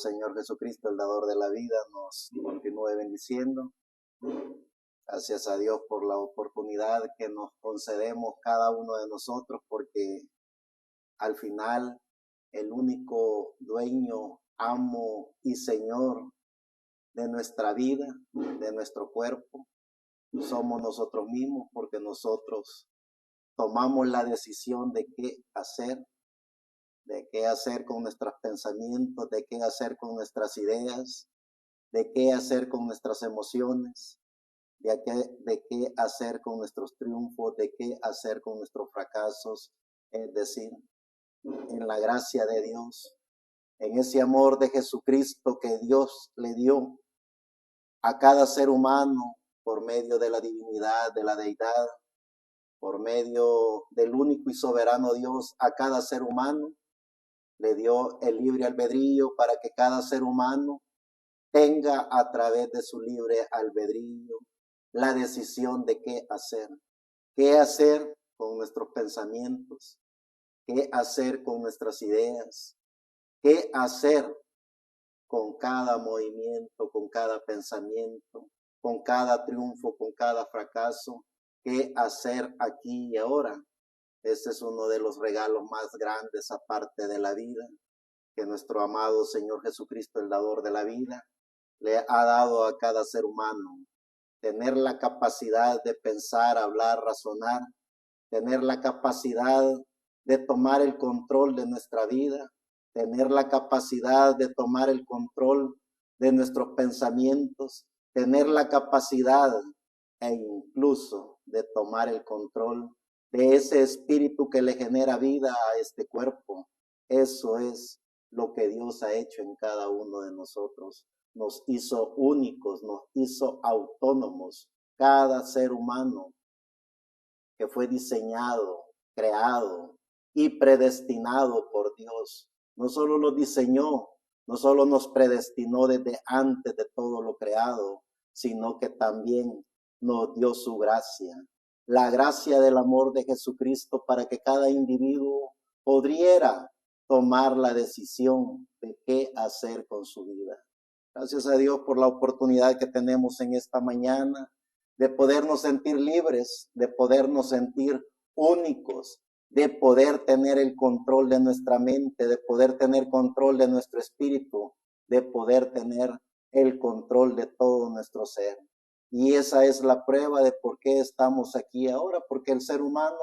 Señor Jesucristo, el dador de la vida, nos continúe bendiciendo. Gracias a Dios por la oportunidad que nos concedemos cada uno de nosotros, porque al final el único dueño, amo y Señor de nuestra vida, de nuestro cuerpo, somos nosotros mismos, porque nosotros tomamos la decisión de qué hacer con nuestros pensamientos, de qué hacer con nuestras ideas, de qué hacer con nuestras emociones, de qué hacer con nuestros triunfos, de qué hacer con nuestros fracasos. Es decir, en la gracia de Dios, en ese amor de Jesucristo que Dios le dio a cada ser humano por medio de la divinidad, de la deidad, por medio del único y soberano Dios, a cada ser humano le dio el libre albedrío para que cada ser humano tenga a través de su libre albedrío la decisión de qué hacer con nuestros pensamientos, qué hacer con nuestras ideas, qué hacer con cada movimiento, con cada pensamiento, con cada triunfo, con cada fracaso, qué hacer aquí y ahora. Este es uno de los regalos más grandes aparte de la vida, que nuestro amado Señor Jesucristo, el dador de la vida, le ha dado a cada ser humano. Tener la capacidad de pensar, hablar, razonar, tener la capacidad de tomar el control de nuestra vida, tener la capacidad de tomar el control de nuestros pensamientos, tener la capacidad e incluso de tomar el control de ese espíritu que le genera vida a este cuerpo. Eso es lo que Dios ha hecho en cada uno de nosotros. Nos hizo únicos, nos hizo autónomos. Cada ser humano que fue diseñado, creado y predestinado por Dios. No solo lo diseñó, no solo nos predestinó desde antes de todo lo creado, sino que también nos dio su gracia. La gracia del amor de Jesucristo para que cada individuo pudiera tomar la decisión de qué hacer con su vida. Gracias a Dios por la oportunidad que tenemos en esta mañana de podernos sentir libres, de podernos sentir únicos, de poder tener el control de nuestra mente, de poder tener control de nuestro espíritu, de poder tener el control de todo nuestro ser. Y esa es la prueba de por qué estamos aquí ahora, porque el ser humano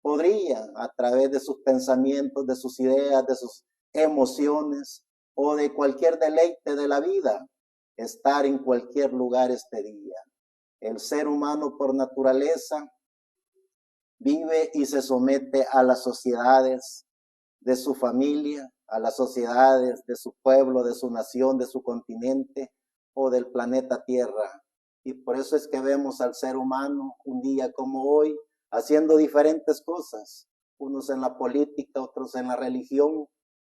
podría, a través de sus pensamientos, de sus ideas, de sus emociones o de cualquier deleite de la vida, estar en cualquier lugar este día. El ser humano por naturaleza vive y se somete a las sociedades de su familia, a las sociedades de su pueblo, de su nación, de su continente o del planeta Tierra. Y por eso es que vemos al ser humano un día como hoy haciendo diferentes cosas, unos en la política, otros en la religión,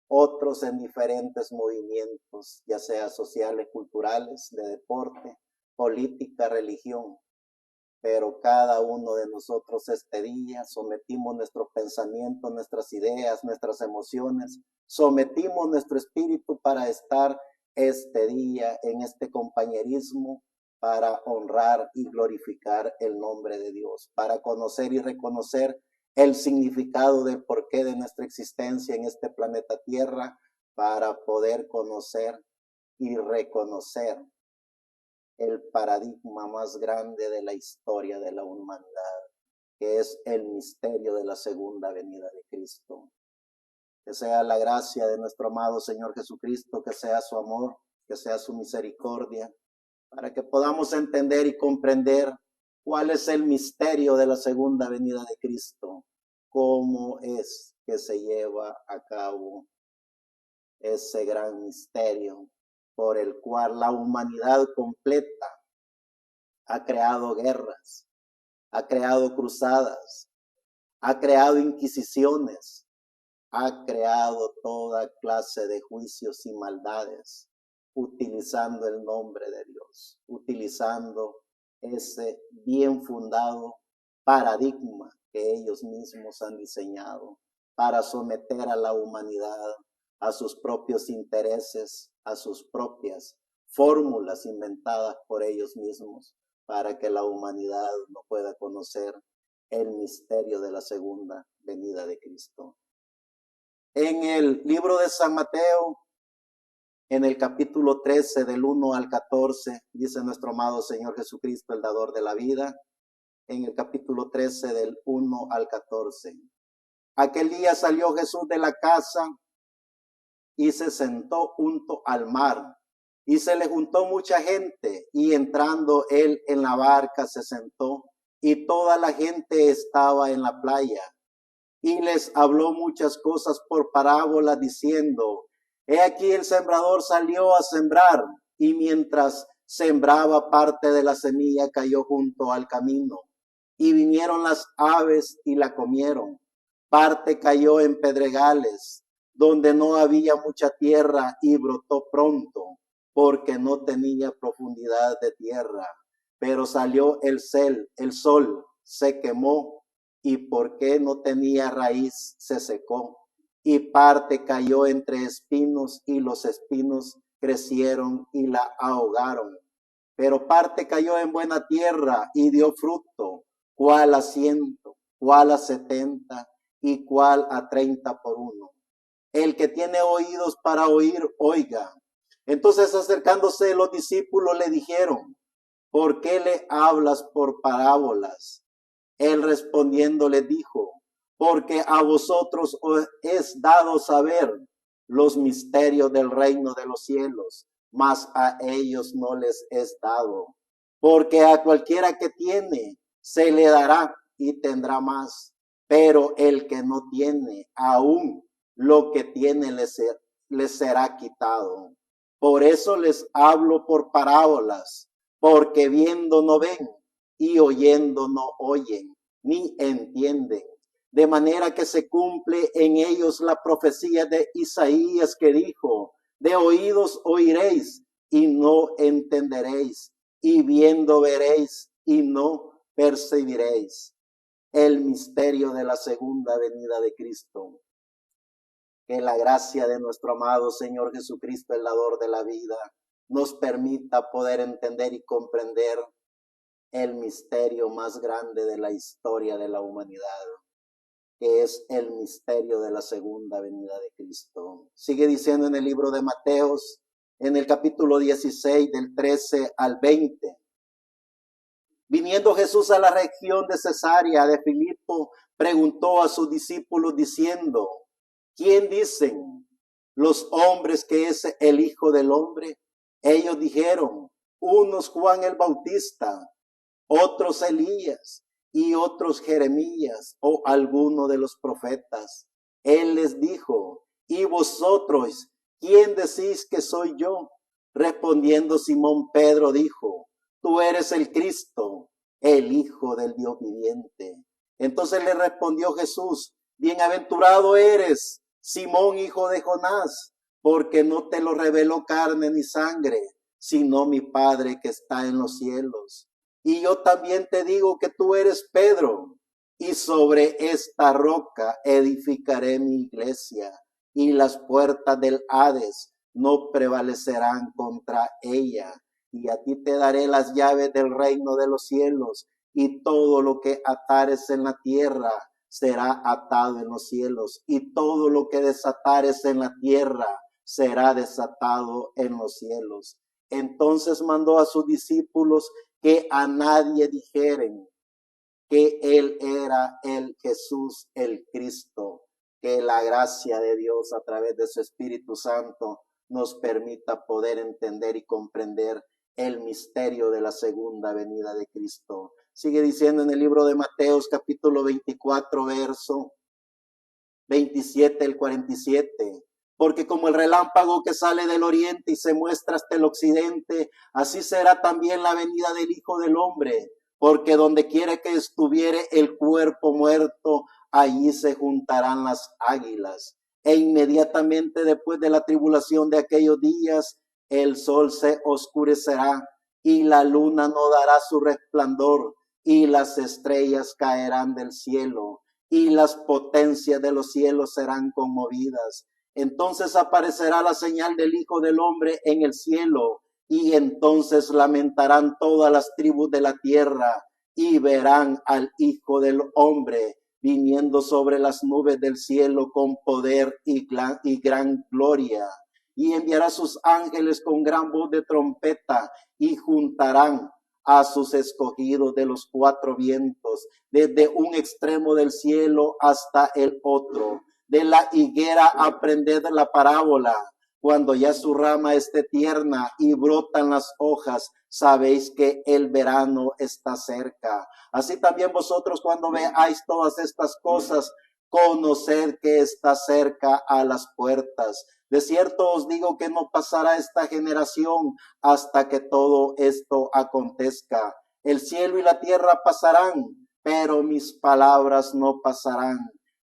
otros en diferentes movimientos, ya sea sociales, culturales, de deporte, política, religión. Pero cada uno de nosotros este día sometimos nuestros pensamientos, nuestras ideas, nuestras emociones, sometimos nuestro espíritu para estar este día en este compañerismo, para honrar y glorificar el nombre de Dios, para conocer y reconocer el significado del porqué de nuestra existencia en este planeta Tierra, para poder conocer y reconocer el paradigma más grande de la historia de la humanidad, que es el misterio de la segunda venida de Cristo. Que sea la gracia de nuestro amado Señor Jesucristo, que sea su amor, que sea su misericordia, para que podamos entender y comprender cuál es el misterio de la segunda venida de Cristo, cómo es que se lleva a cabo ese gran misterio por el cual la humanidad completa ha creado guerras, ha creado cruzadas, ha creado inquisiciones, ha creado toda clase de juicios y maldades, utilizando el nombre de Dios, utilizando ese bien fundado paradigma que ellos mismos han diseñado para someter a la humanidad a sus propios intereses, a sus propias fórmulas inventadas por ellos mismos para que la humanidad no pueda conocer el misterio de la segunda venida de Cristo. En el libro de San Mateo, en el capítulo 13, del 1 al 14, dice nuestro amado Señor Jesucristo, el dador de la vida, en el capítulo 13, del 1 al 14. Aquel día salió Jesús de la casa y se sentó junto al mar, y se le juntó mucha gente, y entrando él en la barca se sentó, y toda la gente estaba en la playa. Y les habló muchas cosas por parábola, diciendo: He aquí el sembrador salió a sembrar, y mientras sembraba, parte de la semilla cayó junto al camino, y vinieron las aves y la comieron. Parte cayó en pedregales, donde no había mucha tierra, y brotó pronto, porque no tenía profundidad de tierra. Pero salió el sol, se quemó, y porque no tenía raíz, se secó. Y parte cayó entre espinos, y los espinos crecieron y la ahogaron. Pero parte cayó en buena tierra y dio fruto, cuál a 100, cuál a 70 y cuál a 30 por uno. El que tiene oídos para oír, oiga. Entonces, acercándose los discípulos, le dijeron: ¿por qué le hablas por parábolas? Él respondiendo les dijo: porque a vosotros os es dado saber los misterios del reino de los cielos, mas a ellos no les es dado. Porque a cualquiera que tiene, se le dará y tendrá más. Pero el que no tiene, aún lo que tiene les será quitado. Por eso les hablo por parábolas, porque viendo no ven, y oyendo no oyen, ni entienden. De manera que se cumple en ellos la profecía de Isaías, que dijo: de oídos oiréis y no entenderéis, y viendo veréis y no percibiréis. El misterio de la segunda venida de Cristo. Que la gracia de nuestro amado Señor Jesucristo, el dador de la vida, nos permita poder entender y comprender el misterio más grande de la historia de la humanidad, que es el misterio de la segunda venida de Cristo. Sigue diciendo en el libro de Mateos, en el capítulo 16, del 13 al 20. Viniendo Jesús a la región de Cesarea de Filipo, preguntó a sus discípulos diciendo: ¿quién dicen los hombres que es el Hijo del Hombre? Ellos dijeron: unos Juan el Bautista, otros Elías, y otros Jeremías o alguno de los profetas. Él les dijo: ¿y vosotros quién decís que soy yo? Respondiendo Simón Pedro dijo: tú eres el Cristo, el Hijo del Dios viviente. Entonces le respondió Jesús: bienaventurado eres, Simón, hijo de Jonás, porque no te lo reveló carne ni sangre, sino mi Padre que está en los cielos. Y yo también te digo que tú eres Pedro, y sobre esta roca edificaré mi iglesia, y las puertas del Hades no prevalecerán contra ella. Y a ti te daré las llaves del reino de los cielos, y todo lo que atares en la tierra será atado en los cielos, y todo lo que desatares en la tierra será desatado en los cielos. Entonces mandó a sus discípulos que a nadie dijeren que él era el Jesús, el Cristo. Que la gracia de Dios a través de su Espíritu Santo nos permita poder entender y comprender el misterio de la segunda venida de Cristo. Sigue diciendo en el libro de Mateos, capítulo 24, verso 27 al 47. Porque como el relámpago que sale del oriente y se muestra hasta el occidente, así será también la venida del Hijo del Hombre. Porque donde quiera que estuviere el cuerpo muerto, allí se juntarán las águilas. E inmediatamente después de la tribulación de aquellos días, el sol se oscurecerá y la luna no dará su resplandor, y las estrellas caerán del cielo, y las potencias de los cielos serán conmovidas. Entonces aparecerá la señal del Hijo del Hombre en el cielo, y entonces lamentarán todas las tribus de la tierra, y verán al Hijo del Hombre viniendo sobre las nubes del cielo con poder y gran gloria. Y enviará sus ángeles con gran voz de trompeta, y juntarán a sus escogidos de los cuatro vientos, desde un extremo del cielo hasta el otro. De la higuera aprended la parábola. Cuando ya su rama esté tierna y brotan las hojas, sabéis que el verano está cerca. Así también vosotros, cuando veáis todas estas cosas, conoced que está cerca a las puertas. De cierto os digo que no pasará esta generación hasta que todo esto acontezca. El cielo y la tierra pasarán, pero mis palabras no pasarán.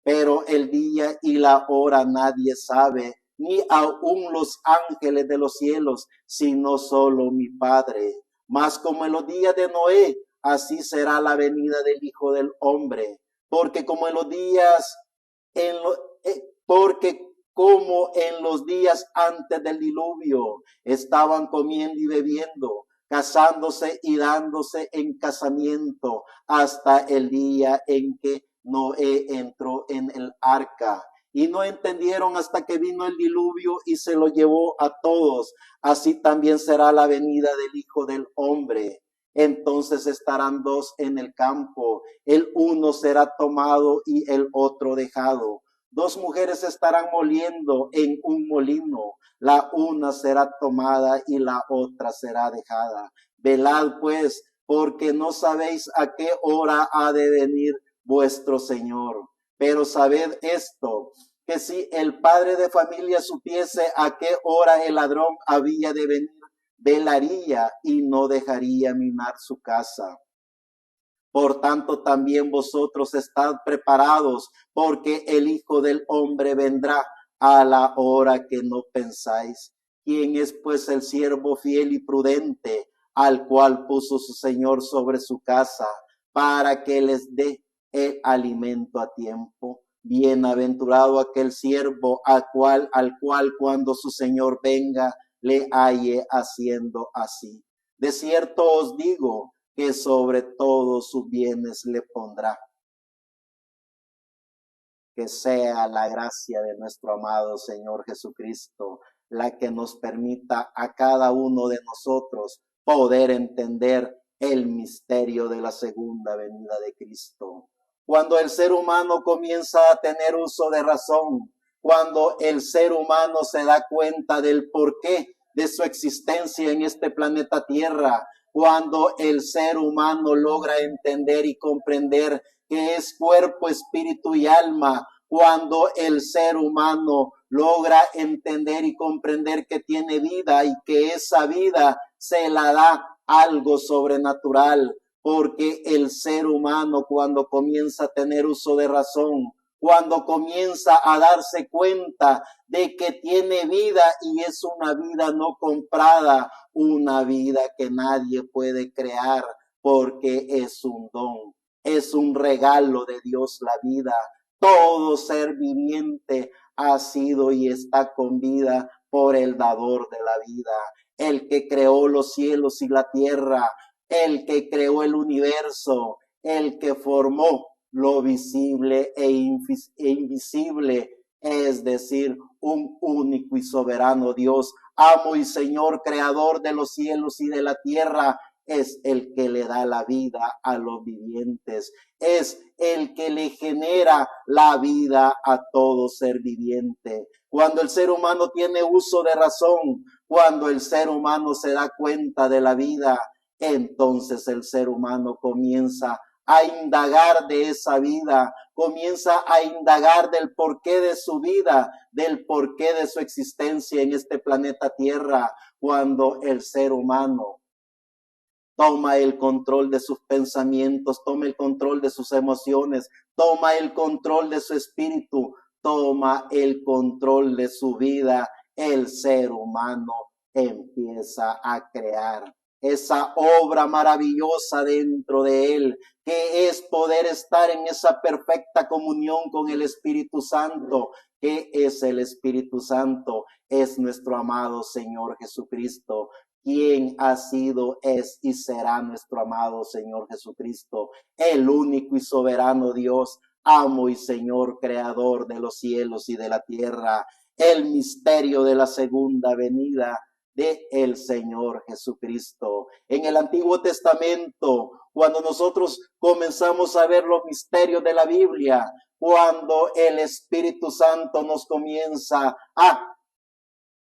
Pero el día y la hora nadie sabe, ni aun los ángeles de los cielos, sino solo mi Padre. Mas como en los días de Noé, así será la venida del Hijo del Hombre. Porque como en los días, como en los días antes del diluvio, estaban comiendo y bebiendo, casándose y dándose en casamiento, hasta el día en que Noé entró en el arca. Y no entendieron hasta que vino el diluvio y se lo llevó a todos. Así también será la venida del Hijo del Hombre. Entonces estarán dos en el campo, el uno será tomado y el otro dejado. Dos mujeres estarán moliendo en un molino, la una será tomada y la otra será dejada. Velad pues, porque no sabéis a qué hora ha de venir vuestro Señor. Pero sabed esto, que si el padre de familia supiese a qué hora el ladrón había de venir, velaría y no dejaría minar su casa. Por tanto, también vosotros estad preparados, porque el Hijo del Hombre vendrá a la hora que no pensáis. ¿Quién es pues el siervo fiel y prudente, al cual puso su Señor sobre su casa, para que les dé el alimento a tiempo? Bienaventurado aquel siervo al cual cuando su Señor venga, le halle haciendo así. De cierto os digo, que sobre todos sus bienes le pondrá. Que sea la gracia de nuestro amado Señor Jesucristo la que nos permita a cada uno de nosotros poder entender el misterio de la segunda venida de Cristo. Cuando el ser humano comienza a tener uso de razón, cuando el ser humano se da cuenta del porqué de su existencia en este planeta Tierra, cuando el ser humano logra entender y comprender que es cuerpo, espíritu y alma, cuando el ser humano logra entender y comprender que tiene vida y que esa vida se la da algo sobrenatural, porque el ser humano cuando comienza a tener uso de razón, cuando comienza a darse cuenta de que tiene vida y es una vida no comprada, una vida que nadie puede crear porque es un don, es un regalo de Dios la vida. Todo ser viviente ha sido y está con vida por el dador de la vida, el que creó los cielos y la tierra, el que creó el universo, el que formó lo visible e invisible, es decir, un único y soberano Dios, amo y Señor, creador de los cielos y de la tierra, es el que le da la vida a los vivientes, es el que le genera la vida a todo ser viviente. Cuando el ser humano tiene uso de razón, cuando el ser humano se da cuenta de la vida, entonces el ser humano comienza a indagar de esa vida, comienza a indagar del porqué de su vida, del porqué de su existencia en este planeta Tierra, cuando el ser humano toma el control de sus pensamientos, toma el control de sus emociones, toma el control de su espíritu, toma el control de su vida. El ser humano empieza a crear, esa obra maravillosa dentro de él, que es poder estar en esa perfecta comunión con el Espíritu Santo. ¿Qué es el Espíritu Santo? Es nuestro amado Señor Jesucristo, quien ha sido, es y será nuestro amado Señor Jesucristo, el único y soberano Dios, amo y Señor, creador de los cielos y de la tierra, el misterio de la segunda venida de el Señor Jesucristo. En el Antiguo Testamento, cuando nosotros comenzamos a ver los misterios de la Biblia, cuando el Espíritu Santo nos comienza a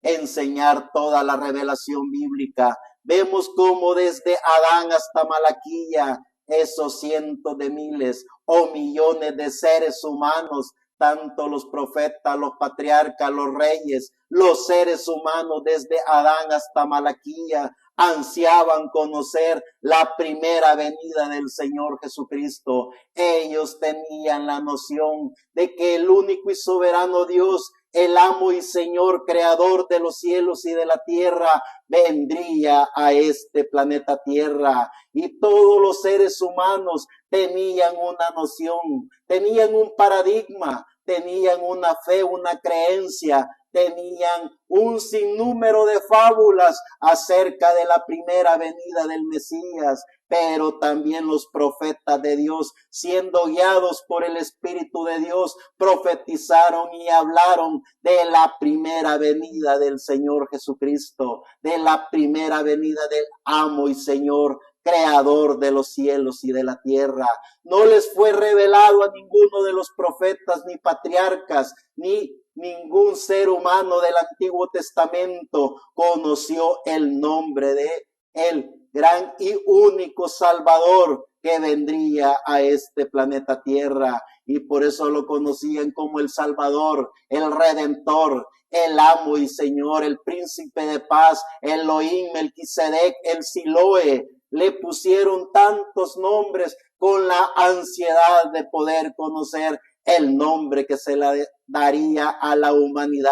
enseñar toda la revelación bíblica, vemos cómo desde Adán hasta Malaquía, esos cientos de miles o millones de seres humanos, tanto los profetas, los patriarcas, los reyes, los seres humanos desde Adán hasta Malaquía, ansiaban conocer la primera venida del Señor Jesucristo. Ellos tenían la noción de que el único y soberano Dios, el amo y Señor, creador de los cielos y de la tierra, vendría a este planeta Tierra, y todos los seres humanos tenían una noción, tenían un paradigma, tenían una fe, una creencia, tenían un sinnúmero de fábulas acerca de la primera venida del Mesías, pero también los profetas de Dios, siendo guiados por el Espíritu de Dios, profetizaron y hablaron de la primera venida del Señor Jesucristo, de la primera venida del amo y Señor, creador de los cielos y de la tierra. No les fue revelado a ninguno de los profetas, ni patriarcas, ni ningún ser humano del Antiguo Testamento conoció el nombre de el gran y único Salvador que vendría a este planeta Tierra, y por eso lo conocían como el Salvador, el Redentor, el amo y Señor, el príncipe de paz, Elohim, Melquisedec, el Siloé. Le pusieron tantos nombres con la ansiedad de poder conocer el nombre que se le daría a la humanidad,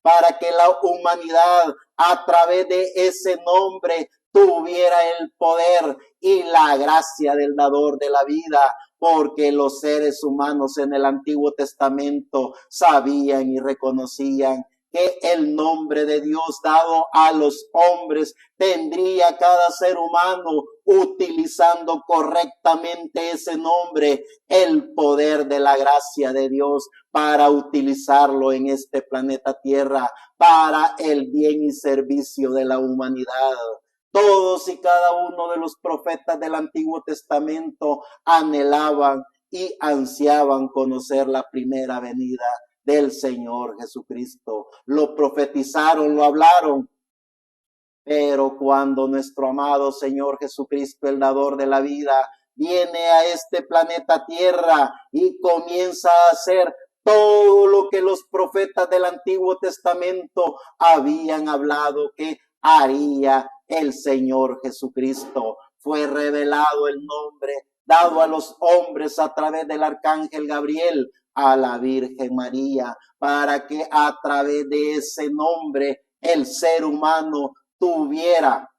para que la humanidad a través de ese nombre tuviera el poder y la gracia del dador de la vida, porque los seres humanos en el Antiguo Testamento sabían y reconocían que el nombre de Dios dado a los hombres tendría cada ser humano, utilizando correctamente ese nombre, el poder de la gracia de Dios para utilizarlo en este planeta Tierra para el bien y servicio de la humanidad. Todos y cada uno de los profetas del Antiguo Testamento anhelaban y ansiaban conocer la primera venida del Señor Jesucristo. Lo profetizaron, lo hablaron, pero cuando nuestro amado Señor Jesucristo, el dador de la vida, viene a este planeta Tierra y comienza a hacer todo lo que los profetas del Antiguo Testamento habían hablado que haría el Señor Jesucristo, fue revelado el nombre dado a los hombres a través del arcángel Gabriel a la Virgen María, para que a través de ese nombre el ser humano tuviera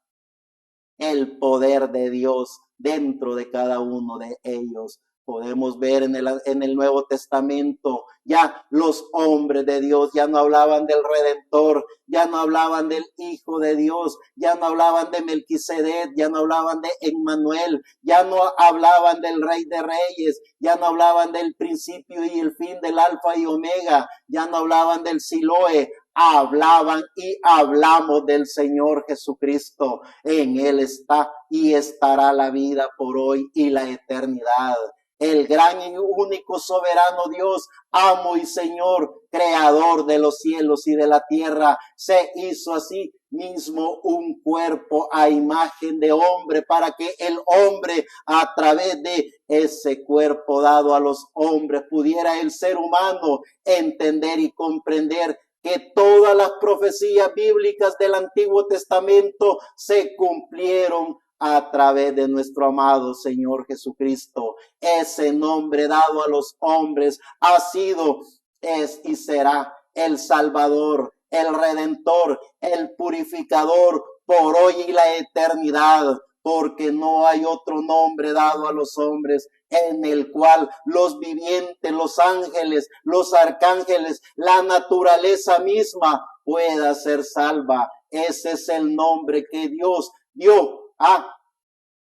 el poder de Dios dentro de cada uno de ellos. Podemos ver en el Nuevo Testamento, ya los hombres de Dios ya no hablaban del Redentor, ya no hablaban del Hijo de Dios, ya no hablaban de Melquisedec, ya no hablaban de Emmanuel, ya no hablaban del Rey de Reyes, ya no hablaban del principio y el fin, del Alfa y Omega, ya no hablaban del Siloé, hablaban y hablamos del Señor Jesucristo. En Él está y estará la vida por hoy y la eternidad. El gran y único soberano Dios, amo y Señor, creador de los cielos y de la tierra, se hizo así mismo un cuerpo a imagen de hombre, para que el hombre, a través de ese cuerpo dado a los hombres, pudiera el ser humano entender y comprender que todas las profecías bíblicas del Antiguo Testamento se cumplieron a través de nuestro amado Señor Jesucristo. Ese nombre dado a los hombres ha sido, es y será el Salvador, el Redentor, el Purificador, por hoy y la eternidad, porque no hay otro nombre dado a los hombres en el cual los vivientes, los ángeles, los arcángeles, la naturaleza misma pueda ser salva. Ese es el nombre que Dios dio a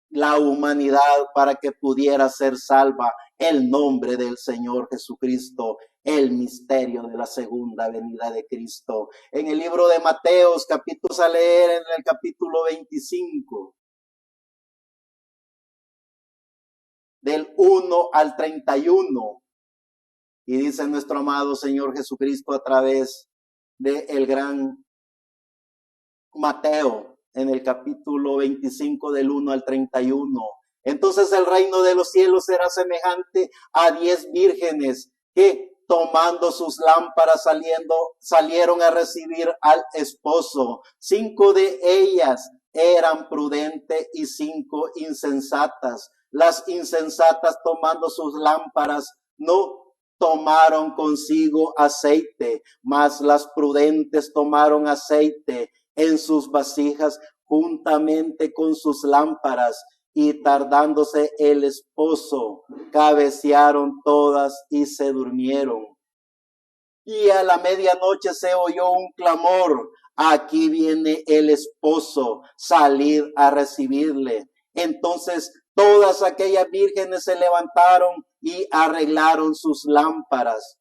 la humanidad para que pudiera ser salva, el nombre del Señor Jesucristo, el misterio de la segunda venida de Cristo. En el libro de Mateos, capítulos a leer en el capítulo 25, del 1 al 31, y dice nuestro amado Señor Jesucristo a través del gran Mateo, en el capítulo 25 del 1 al 31. Entonces el reino de los cielos será semejante a 10 vírgenes que tomando sus lámparas salieron a recibir al esposo. 5 de ellas eran prudentes y 5 insensatas. Las insensatas tomando sus lámparas no tomaron consigo aceite, mas las prudentes tomaron aceite en sus vasijas juntamente con sus lámparas, y tardándose el esposo, cabecearon todas y se durmieron. Y a la medianoche se oyó un clamor: aquí viene el esposo, salid a recibirle. Entonces todas aquellas vírgenes se levantaron y arreglaron sus lámparas.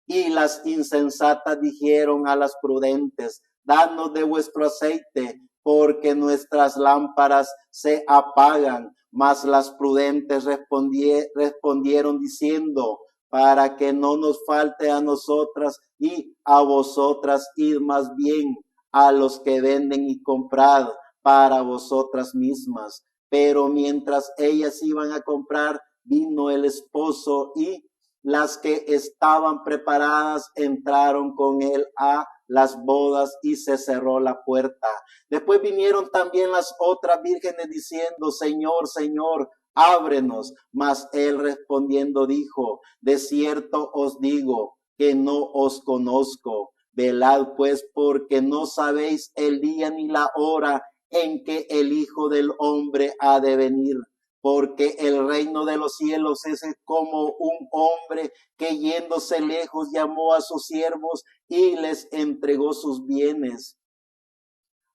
Y las insensatas dijeron a las prudentes: danos de vuestro aceite, porque nuestras lámparas se apagan. Mas las prudentes respondieron diciendo: para que no nos falte a nosotras y a vosotras, id más bien a los que venden y comprad para vosotras mismas. Pero mientras ellas iban a comprar, vino el esposo, y las que estaban preparadas entraron con él a las bodas y se cerró la puerta. Después vinieron también las otras vírgenes diciendo: Señor, Señor, ábrenos. Mas él respondiendo dijo: de cierto os digo que no os conozco. Velad pues, porque no sabéis el día ni la hora en que el Hijo del Hombre ha de venir. Porque el reino de los cielos es como un hombre que yéndose lejos llamó a sus siervos y les entregó sus bienes.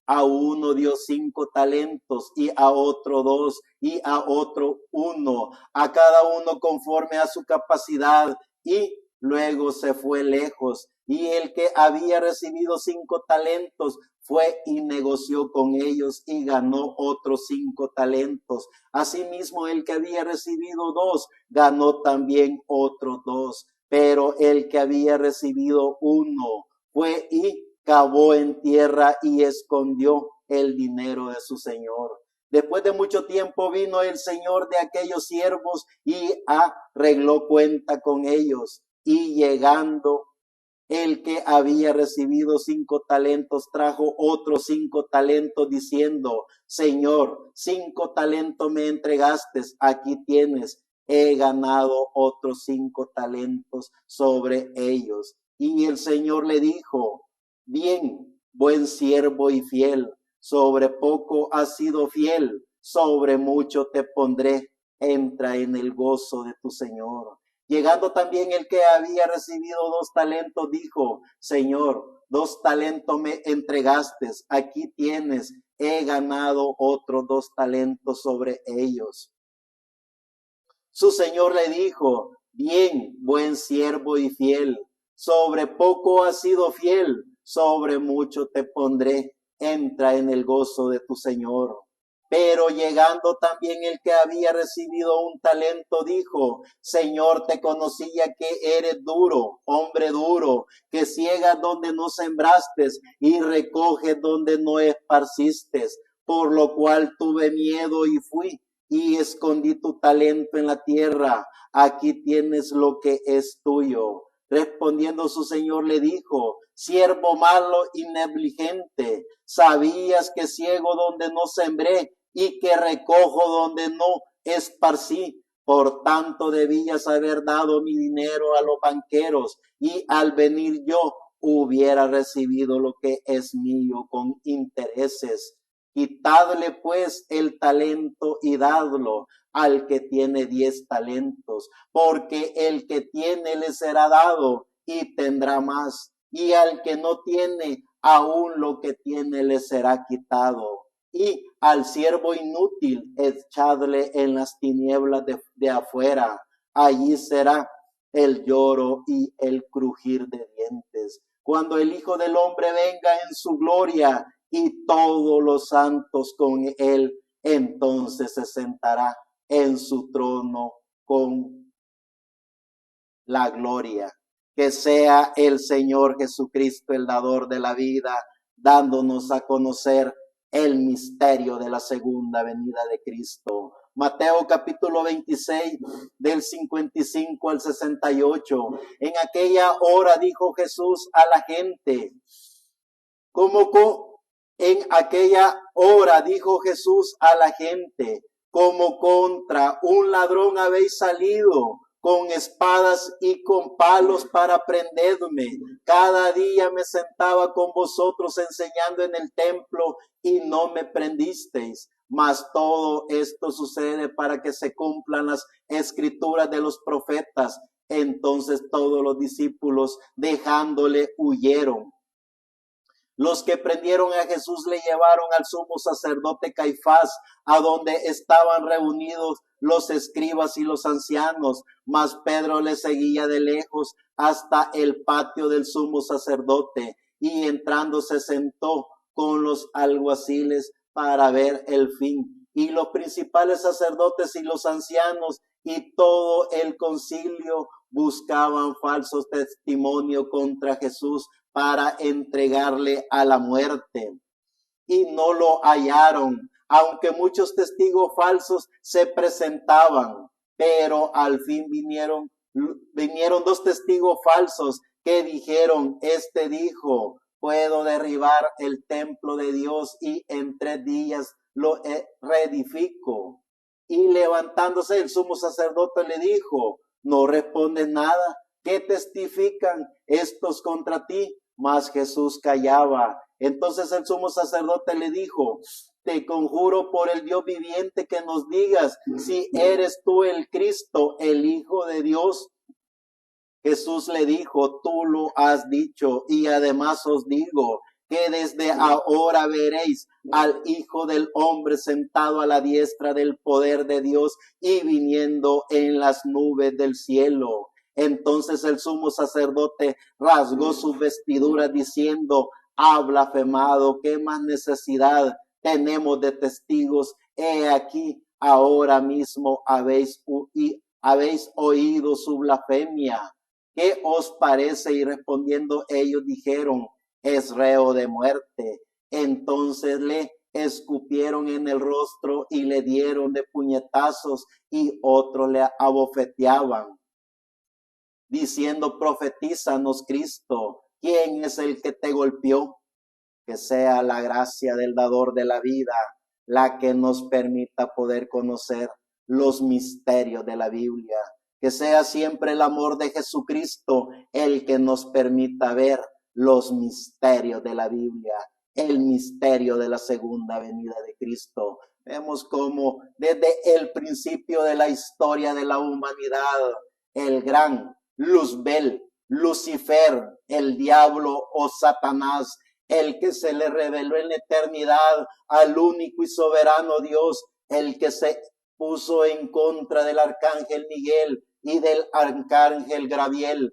A uno dio 5 talentos, y a otro 2, y a otro 1, a cada uno conforme a su capacidad, y luego se fue lejos. Y el que había recibido 5 talentos fue y negoció con ellos y ganó otros 5 talentos. Asimismo, el que había recibido 2 ganó también otros 2. Pero el que había recibido 1 fue y cavó en tierra y escondió el dinero de su señor. Después de mucho tiempo vino el señor de aquellos siervos y arregló cuenta con ellos. Y llegando el que había recibido 5 talentos trajo otros 5 talentos diciendo: Señor, 5 talentos me entregaste, aquí tienes, he ganado otros 5 talentos sobre ellos. Y el Señor le dijo: bien, buen siervo y fiel, sobre poco has sido fiel, sobre mucho te pondré, entra en el gozo de tu Señor. Llegando también el que había recibido 2 talentos, dijo: Señor, 2 talentos me entregaste, aquí tienes, he ganado otros 2 talentos sobre ellos. Su Señor le dijo: bien, buen siervo y fiel, sobre poco has sido fiel, sobre mucho te pondré, entra en el gozo de tu Señor. Pero llegando también el que había recibido 1 talento, dijo: Señor, te conocía que eres duro, hombre duro, que ciegas donde no sembraste y recoges donde no esparciste, por lo cual tuve miedo y fui y escondí tu talento en la tierra. Aquí tienes lo que es tuyo. Respondiendo su señor le dijo: siervo malo y negligente, sabías que ciego donde no sembré y que recojo donde no esparcí. Por tanto debías haber dado mi dinero a los banqueros, y al venir yo hubiera recibido lo que es mío con intereses. Quitadle pues el talento y dadlo al que tiene 10 talentos, porque el que tiene le será dado y tendrá más, y al que no tiene, aún lo que tiene le será quitado. Y al siervo inútil echadle en las tinieblas de afuera, allí será el lloro y el crujir de dientes, cuando el Hijo del Hombre venga en su gloria y todos los santos con él, entonces se sentará en su trono con la gloria. Que sea el Señor Jesucristo el dador de la vida, dándonos a conocer el misterio de la segunda venida de Cristo. Mateo capítulo 26 del 55 al 68. En aquella hora dijo Jesús a la gente, en aquella hora dijo Jesús a la gente, como contra un ladrón habéis salido con espadas y con palos para prenderme. Cada día me sentaba con vosotros enseñando en el templo y no me prendisteis. Mas todo esto sucede para que se cumplan las escrituras de los profetas. Entonces todos los discípulos dejándole huyeron. Los que prendieron a Jesús le llevaron al sumo sacerdote Caifás, a donde estaban reunidos los escribas y los ancianos, mas Pedro le seguía de lejos hasta el patio del sumo sacerdote, y entrando se sentó con los alguaciles para ver el fin. Y los principales sacerdotes y los ancianos y todo el concilio buscaban falsos testimonios contra Jesús para entregarle a la muerte. Y no lo hallaron, aunque muchos testigos falsos se presentaban. Pero al fin vinieron 2 testigos falsos que dijeron, este dijo, puedo derribar el templo de Dios y en 3 días lo reedifico. Y levantándose el sumo sacerdote le dijo, no respondes nada. ¿Qué testifican estos contra ti? Mas Jesús callaba. Entonces el sumo sacerdote le dijo, te conjuro por el Dios viviente que nos digas si eres tú el Cristo, el Hijo de Dios. Jesús le dijo, tú lo has dicho, y además os digo que desde ahora veréis al Hijo del Hombre sentado a la diestra del poder de Dios y viniendo en las nubes del cielo. Entonces el sumo sacerdote rasgó sus vestiduras diciendo, ha blasfemado, ¿qué más necesidad tenemos de testigos? He aquí, ahora mismo habéis oído su blasfemia. ¿Qué os parece? Y respondiendo ellos dijeron, es reo de muerte. Entonces le escupieron en el rostro y le dieron de puñetazos y otros le abofeteaban, diciendo, profetízanos Cristo, ¿quién es el que te golpeó? Que sea la gracia del dador de la vida la que nos permita poder conocer los misterios de la Biblia. Que sea siempre el amor de Jesucristo el que nos permita ver los misterios de la Biblia, el misterio de la segunda venida de Cristo. Vemos cómo desde el principio de la historia de la humanidad, el gran Luzbel, Lucifer, el diablo o Satanás, el que se le reveló en la eternidad al único y soberano Dios, el que se puso en contra del arcángel Miguel y del arcángel Gabriel,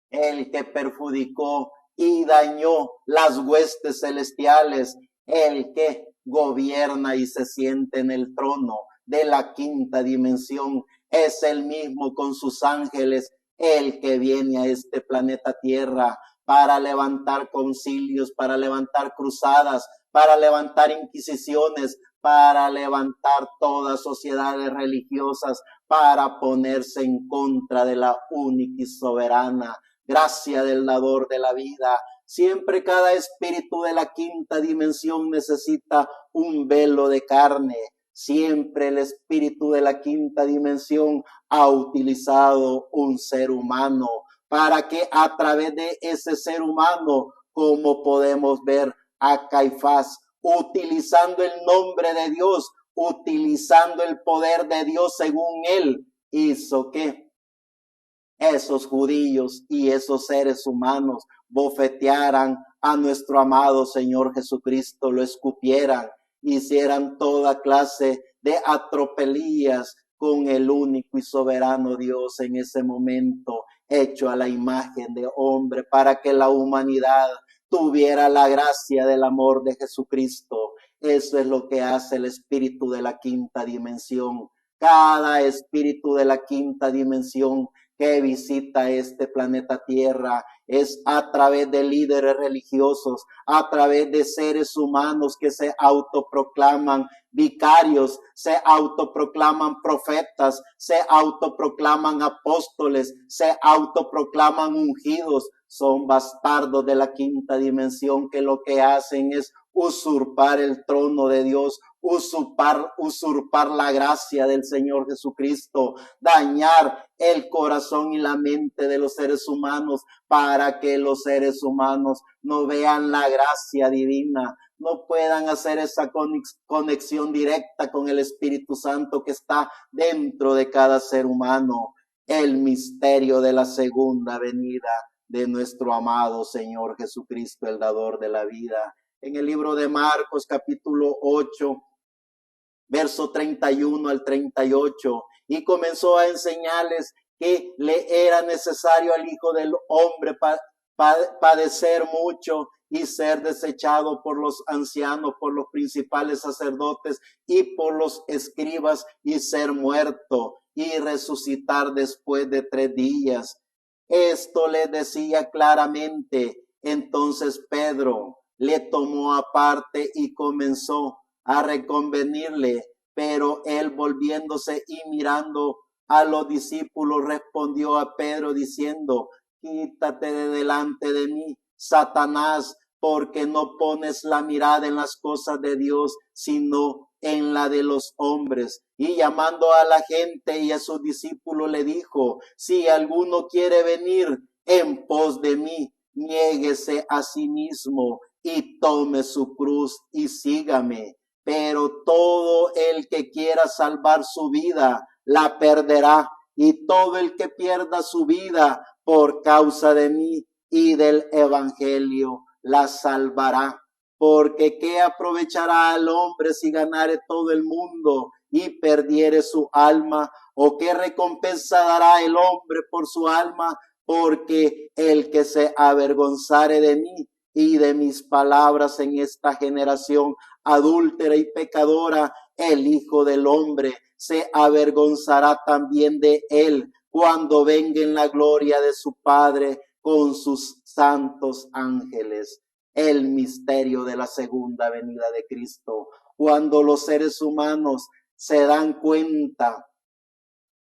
el que perjudicó y dañó las huestes celestiales, el que gobierna y se siente en el trono de la quinta dimensión, es el mismo con sus ángeles, el que viene a este planeta Tierra para levantar concilios, para levantar cruzadas, para levantar inquisiciones, para levantar todas sociedades religiosas, para ponerse en contra de la única y soberana gracia del dador de la vida. Siempre cada espíritu de la quinta dimensión necesita un velo de carne. Siempre el espíritu de la quinta dimensión ha utilizado un ser humano para que a través de ese ser humano, como podemos ver a Caifás, utilizando el nombre de Dios, utilizando el poder de Dios según él, hizo que esos judíos y esos seres humanos bofetearan a nuestro amado Señor Jesucristo, lo escupieran, hicieran toda clase de atropelías con el único y soberano Dios en ese momento, hecho a la imagen de hombre, para que la humanidad tuviera la gracia del amor de Jesucristo. Eso es lo que hace el espíritu de la quinta dimensión. Cada espíritu de la quinta dimensión que visita este planeta Tierra es a través de líderes religiosos, a través de seres humanos que se autoproclaman vicarios, se autoproclaman profetas, se autoproclaman apóstoles, se autoproclaman ungidos. Son bastardos de la quinta dimensión que lo que hacen es usurpar el trono de Dios, usurpar la gracia del Señor Jesucristo, dañar el corazón y la mente de los seres humanos para que los seres humanos no vean la gracia divina, no puedan hacer esa conexión directa con el Espíritu Santo que está dentro de cada ser humano. El misterio de la segunda venida de nuestro amado Señor Jesucristo, el dador de la vida. En el libro de Marcos, capítulo 8, verso 31 al 38, y comenzó a enseñarles que le era necesario al Hijo del Hombre padecer mucho y ser desechado por los ancianos, por los principales sacerdotes y por los escribas, y ser muerto y resucitar después de 3 días. Esto le decía claramente. Entonces Pedro le tomó aparte y comenzó a reconvenirle, pero él, volviéndose y mirando a los discípulos, respondió a Pedro diciendo: quítate de delante de mí, Satanás, porque no pones la mirada en las cosas de Dios, sino en la de los hombres. Y llamando a la gente y a sus discípulos le dijo: si alguno quiere venir en pos de mí, niéguese a sí mismo y tome su cruz y sígame. Pero todo el que quiera salvar su vida, la perderá. Y todo el que pierda su vida por causa de mí y del evangelio, la salvará. Porque ¿qué aprovechará al hombre si ganare todo el mundo y perdiere su alma? ¿O qué recompensa dará el hombre por su alma? Porque el que se avergonzare de mí y de mis palabras en esta generación adúltera y pecadora, el Hijo del Hombre se avergonzará también de él cuando venga en la gloria de su Padre con sus santos ángeles. El misterio de la segunda venida de Cristo. Cuando los seres humanos se dan cuenta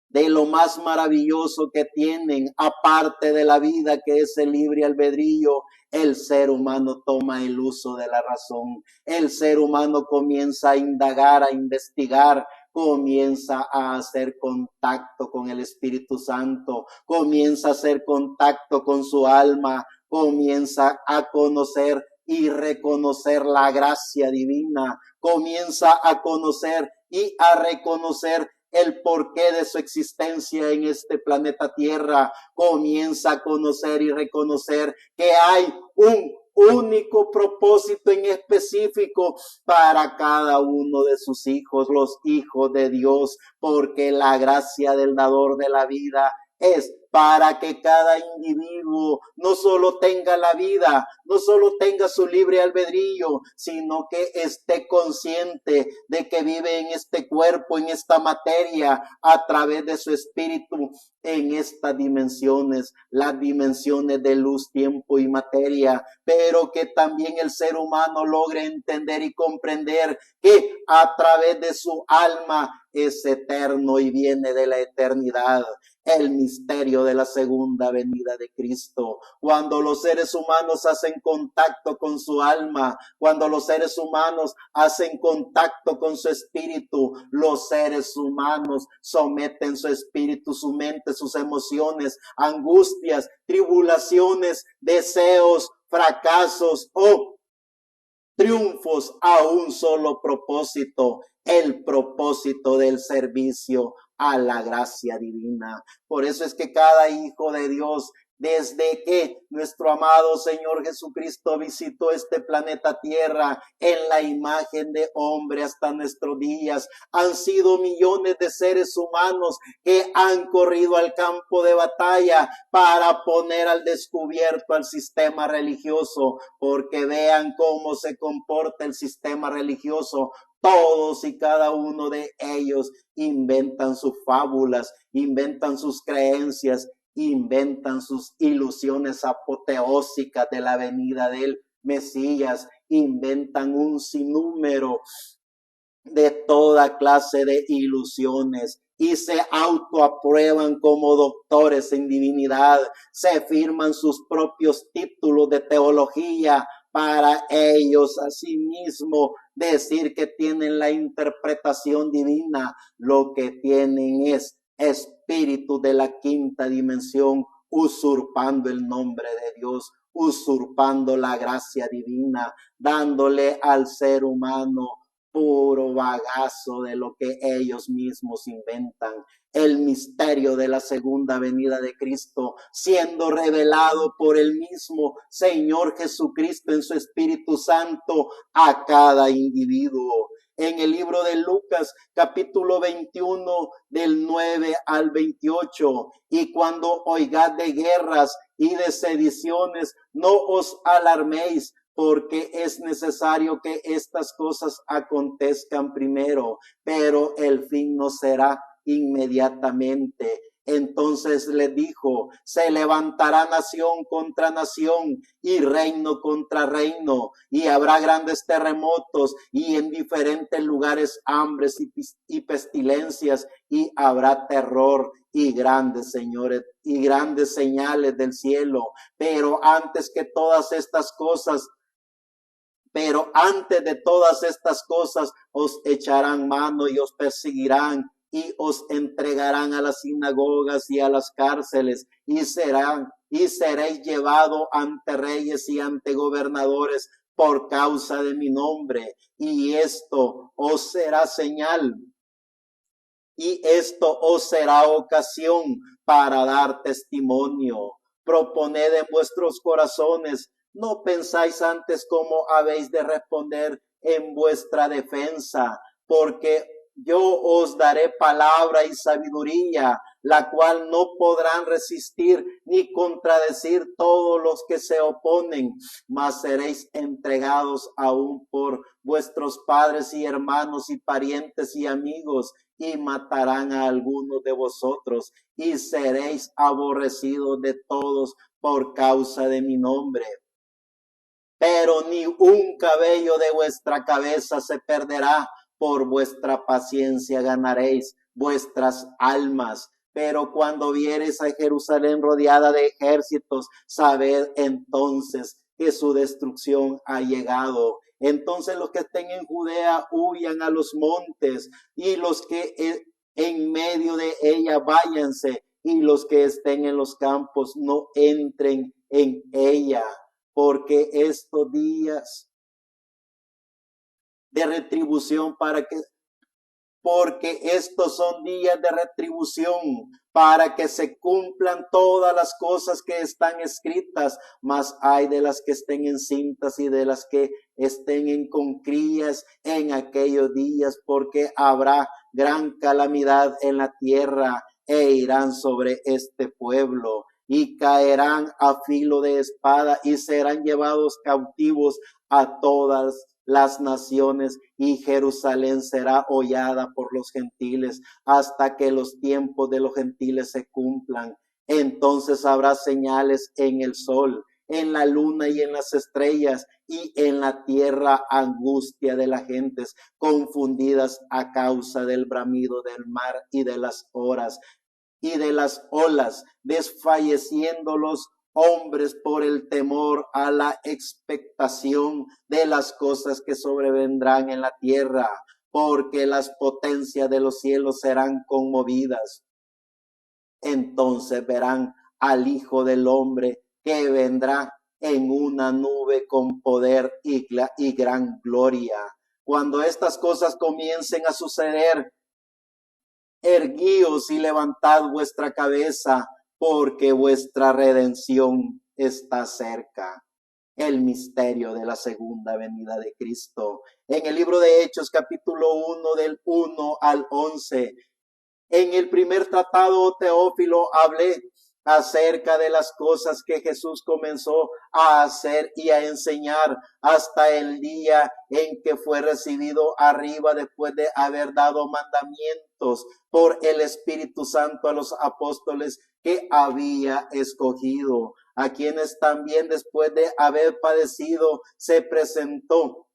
de lo más maravilloso que tienen, aparte de la vida, que es el libre albedrío, el ser humano toma el uso de la razón. El ser humano comienza a indagar, a investigar, comienza a hacer contacto con el Espíritu Santo, comienza a hacer contacto con su alma, comienza a conocer y reconocer la gracia divina, comienza a conocer y a reconocer el porqué de su existencia en este planeta Tierra, comienza a conocer y reconocer que hay un único propósito en específico para cada uno de sus hijos, los hijos de Dios, porque la gracia del dador de la vida es para que cada individuo no solo tenga la vida, no solo tenga su libre albedrío, sino que esté consciente de que vive en este cuerpo, en esta materia, a través de su espíritu, en estas dimensiones, las dimensiones de luz, tiempo y materia, pero que también el ser humano logre entender y comprender que a través de su alma es eterno y viene de la eternidad. el misterio de la segunda venida de Cristo. Cuando los seres humanos hacen contacto con su alma, cuando los seres humanos hacen contacto con su espíritu, los seres humanos someten su espíritu, su mente, sus emociones, angustias, tribulaciones, deseos, fracasos o triunfos a un solo propósito, el propósito del servicio a la gracia divina. Por eso es que cada hijo de Dios, desde que nuestro amado Señor Jesucristo visitó este planeta Tierra en la imagen de hombre hasta nuestros días, han sido millones de seres humanos que han corrido al campo de batalla para poner al descubierto al sistema religioso, porque vean cómo se comporta el sistema religioso. Todos y cada uno de ellos inventan sus fábulas, inventan sus creencias, inventan sus ilusiones apoteósicas de la venida del Mesías, inventan un sinnúmero de toda clase de ilusiones y se autoaprueban como doctores en divinidad, se firman sus propios títulos de teología para ellos asimismo decir que tienen la interpretación divina. Lo que tienen es espíritu de la quinta dimensión, usurpando el nombre de Dios, usurpando la gracia divina, dándole al ser humano puro bagazo de lo que ellos mismos inventan. El misterio de la segunda venida de Cristo siendo revelado por el mismo Señor Jesucristo en su Espíritu Santo a cada individuo. En el libro de Lucas, capítulo 21, del 9 al 28, y cuando oigáis de guerras y de sediciones, no os alarméis, porque es necesario que estas cosas acontezcan primero, pero el fin no será inmediatamente. Entonces le dijo, se levantará nación contra nación y reino contra reino, y habrá grandes terremotos y en diferentes lugares hambres y pestilencias, y habrá terror y grandes señores y grandes señales del cielo. Pero antes de todas estas cosas os echarán mano y os perseguirán y os entregarán a las sinagogas y a las cárceles y seréis llevados ante reyes y ante gobernadores por causa de mi nombre. Y esto os será señal. Y esto os será ocasión para dar testimonio. Proponed en vuestros corazones, no pensáis antes cómo habéis de responder en vuestra defensa, porque yo os daré palabra y sabiduría, la cual no podrán resistir ni contradecir todos los que se oponen, mas seréis entregados aún por vuestros padres y hermanos y parientes y amigos, y matarán a algunos de vosotros, y seréis aborrecidos de todos por causa de mi nombre. Pero ni un cabello de vuestra cabeza se perderá. Por vuestra paciencia ganaréis vuestras almas. Pero cuando viereis a Jerusalén rodeada de ejércitos, sabed entonces que su destrucción ha llegado. Entonces los que estén en Judea huyan a los montes, y los que en medio de ella váyanse, y los que estén en los campos no entren en ella, porque estos días de retribución porque estos son días de retribución para que se cumplan todas las cosas que están escritas, mas hay de las que estén encintas y de las que estén en concrías en aquellos días, porque habrá gran calamidad en la tierra e irán sobre este pueblo y caerán a filo de espada y serán llevados cautivos a todas las naciones, y Jerusalén será hollada por los gentiles hasta que los tiempos de los gentiles se cumplan. Entonces habrá señales en el sol, en la luna y en las estrellas, y en la tierra angustia de las gentes confundidas a causa del bramido del mar y de las horas y de las olas, desfalleciendo los hombres por el temor a la expectación de las cosas que sobrevendrán en la tierra, porque las potencias de los cielos serán conmovidas. Entonces verán al Hijo del Hombre que vendrá en una nube con poder y gran gloria. Cuando estas cosas comiencen a suceder, erguíos y levantad vuestra cabeza, porque vuestra redención está cerca. El misterio de la segunda venida de Cristo. En el libro de Hechos, capítulo 1, del 1 al 11, en el primer tratado, Teófilo, hablé acerca de las cosas que Jesús comenzó a hacer y a enseñar hasta el día en que fue recibido arriba después de haber dado mandamientos por el Espíritu Santo a los apóstoles que había escogido, a quienes también después de haber padecido se presentó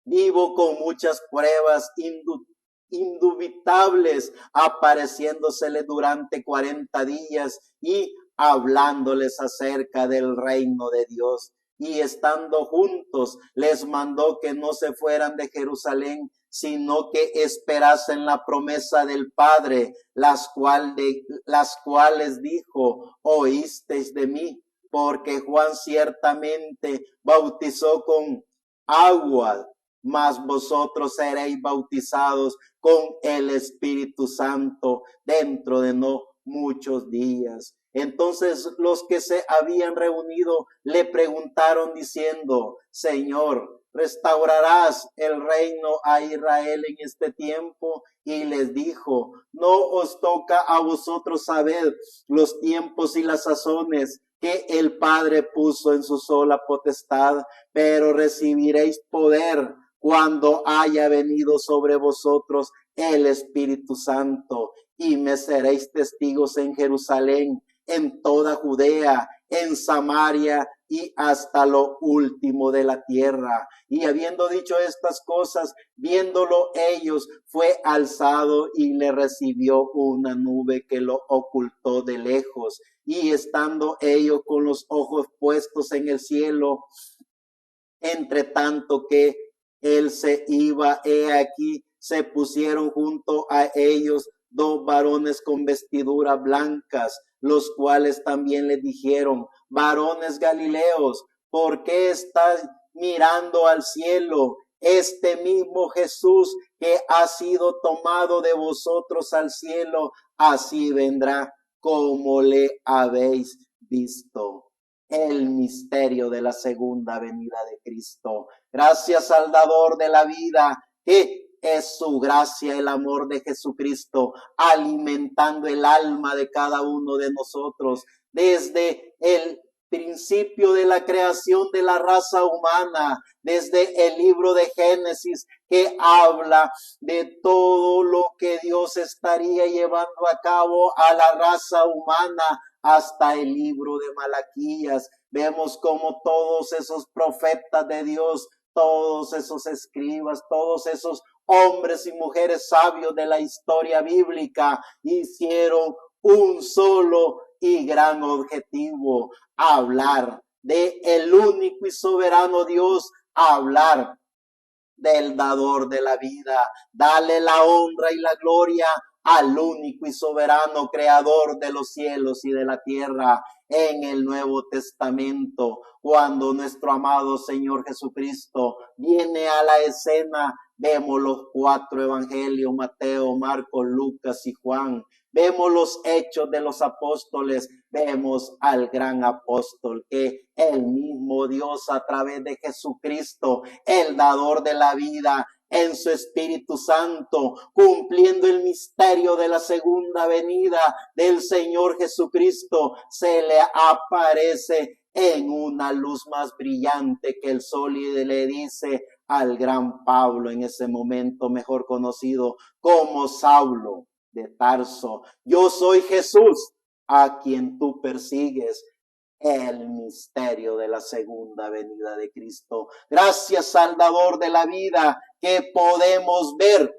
vivo con muchas pruebas indubitables, apareciéndosele durante 40 días y hablándoles acerca del reino de Dios. Y estando juntos, les mandó que no se fueran de Jerusalén, sino que esperasen la promesa del Padre, las cuales dijo: oísteis de mí, porque Juan ciertamente bautizó con agua, mas vosotros seréis bautizados con el Espíritu Santo dentro de no muchos días. Entonces los que se habían reunido le preguntaron diciendo: Señor, ¿restaurarás el reino a Israel en este tiempo? Y les dijo: no os toca a vosotros saber los tiempos y las sazones que el Padre puso en su sola potestad, pero recibiréis poder cuando haya venido sobre vosotros el Espíritu Santo, y me seréis testigos en Jerusalén, en toda Judea, en Samaria y hasta lo último de la tierra. Y habiendo dicho estas cosas, viéndolo ellos, fue alzado y le recibió una nube que lo ocultó de lejos. Y estando ellos con los ojos puestos en el cielo, entre tanto que él se iba, he aquí, se pusieron junto a ellos dos varones con vestiduras blancas, los cuales también le dijeron: varones Galileos, ¿por qué estáis mirando al cielo? Este mismo Jesús que ha sido tomado de vosotros al cielo, así vendrá como le habéis visto. El misterio de la segunda venida de Cristo. Gracias al dador de la vida, que es su gracia, el amor de Jesucristo, alimentando el alma de cada uno de nosotros desde el principio de la creación de la raza humana, desde el libro de Génesis, que habla de todo lo que Dios estaría llevando a cabo a la raza humana, hasta el libro de Malaquías. Vemos como todos esos profetas de Dios, todos esos escribas, todos esos hombres y mujeres sabios de la historia bíblica hicieron un solo y gran objetivo: hablar de el único y soberano Dios, hablar del dador de la vida, dale la honra y la gloria al único y soberano creador de los cielos y de la tierra. En el Nuevo Testamento, cuando nuestro amado Señor Jesucristo viene a la escena, vemos los 4 evangelios: Mateo, Marcos, Lucas y Juan. Vemos los hechos de los apóstoles, vemos al gran apóstol, que el mismo Dios a través de Jesucristo, el dador de la vida, en su Espíritu Santo, cumpliendo el misterio de la segunda venida del Señor Jesucristo, se le aparece en una luz más brillante que el sol y le dice al gran Pablo, en ese momento mejor conocido como Saulo de Tarso: yo soy Jesús a quien tú persigues. El misterio de la segunda venida de Cristo. Gracias al dador de la vida, que podemos ver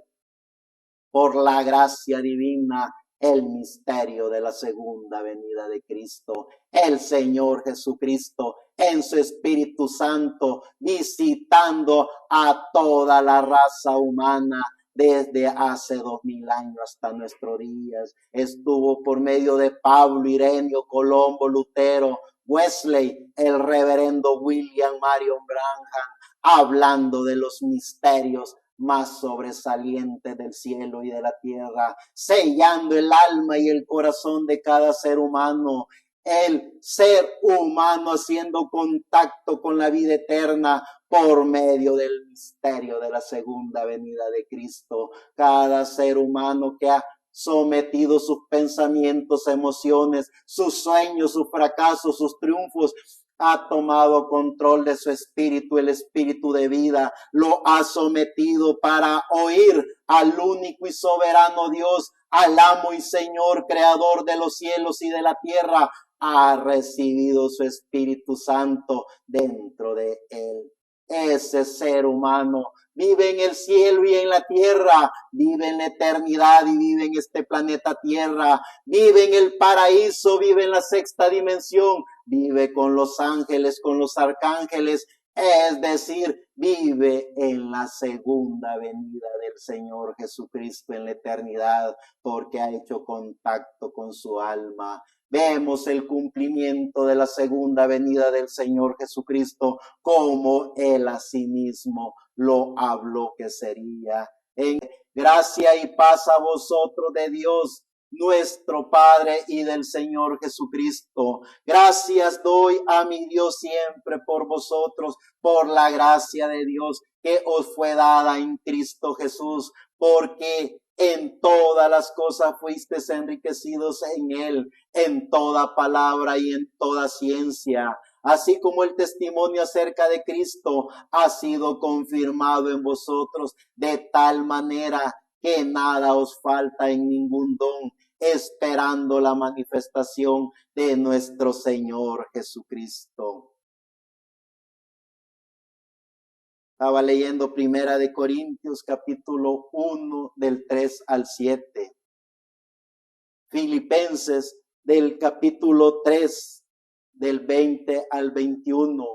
por la gracia divina el misterio de la segunda venida de Cristo. El Señor Jesucristo en su Espíritu Santo visitando a toda la raza humana desde hace 2000 años hasta nuestros días. Estuvo por medio de Pablo, Ireneo, Colombo, Lutero, Wesley, el reverendo William Marion Branham, hablando de los misterios más sobresalientes del cielo y de la tierra, sellando el alma y el corazón de cada ser humano. El ser humano haciendo contacto con la vida eterna por medio del misterio de la segunda venida de Cristo. Cada ser humano que ha sometido sus pensamientos, emociones, sus sueños, sus fracasos, sus triunfos, ha tomado control de su espíritu, el espíritu de vida, lo ha sometido para oír al único y soberano Dios, al amo y Señor, creador de los cielos y de la tierra. Ha recibido su Espíritu Santo dentro de él. Ese ser humano vive en el cielo y en la tierra, vive en la eternidad y vive en este planeta Tierra, vive en el paraíso, vive en la sexta dimensión, vive con los ángeles, con los arcángeles, es decir, vive en la segunda venida del Señor Jesucristo en la eternidad, porque ha hecho contacto con su alma. Vemos el cumplimiento de la segunda venida del Señor Jesucristo, como Él a sí mismo lo habló que sería. En gracia y paz a vosotros de Dios, nuestro Padre, y del Señor Jesucristo. Gracias doy a mi Dios siempre por vosotros, por la gracia de Dios que os fue dada en Cristo Jesús, porque en todas las cosas fuisteis enriquecidos en Él, en toda palabra y en toda ciencia, así como el testimonio acerca de Cristo ha sido confirmado en vosotros, de tal manera que nada os falta en ningún don, esperando la manifestación de nuestro Señor Jesucristo. Estaba leyendo Primera de Corintios, capítulo 1, del 3 al 7. Filipenses, del capítulo 3, del 20 al 21.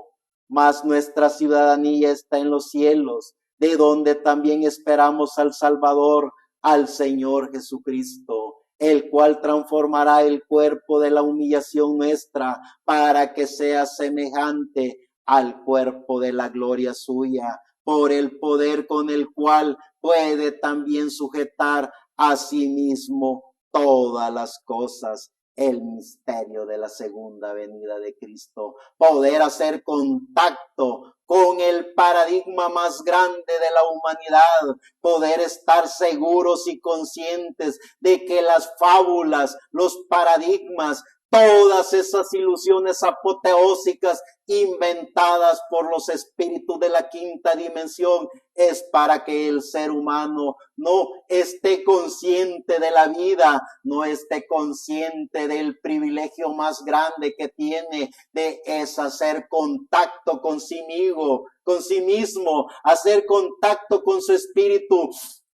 Mas nuestra ciudadanía está en los cielos, de donde también esperamos al Salvador, al Señor Jesucristo, el cual transformará el cuerpo de la humillación nuestra para que sea semejante al cuerpo de la gloria suya, por el poder con el cual puede también sujetar a sí mismo todas las cosas. El misterio de la segunda venida de Cristo, poder hacer contacto con el paradigma más grande de la humanidad, poder estar seguros y conscientes de que las fábulas, los paradigmas, todas esas ilusiones apoteósicas inventadas por los espíritus de la quinta dimensión es para que el ser humano no esté consciente de la vida, no esté consciente del privilegio más grande que tiene, de es hacer contacto con sí mismo, hacer contacto con su espíritu,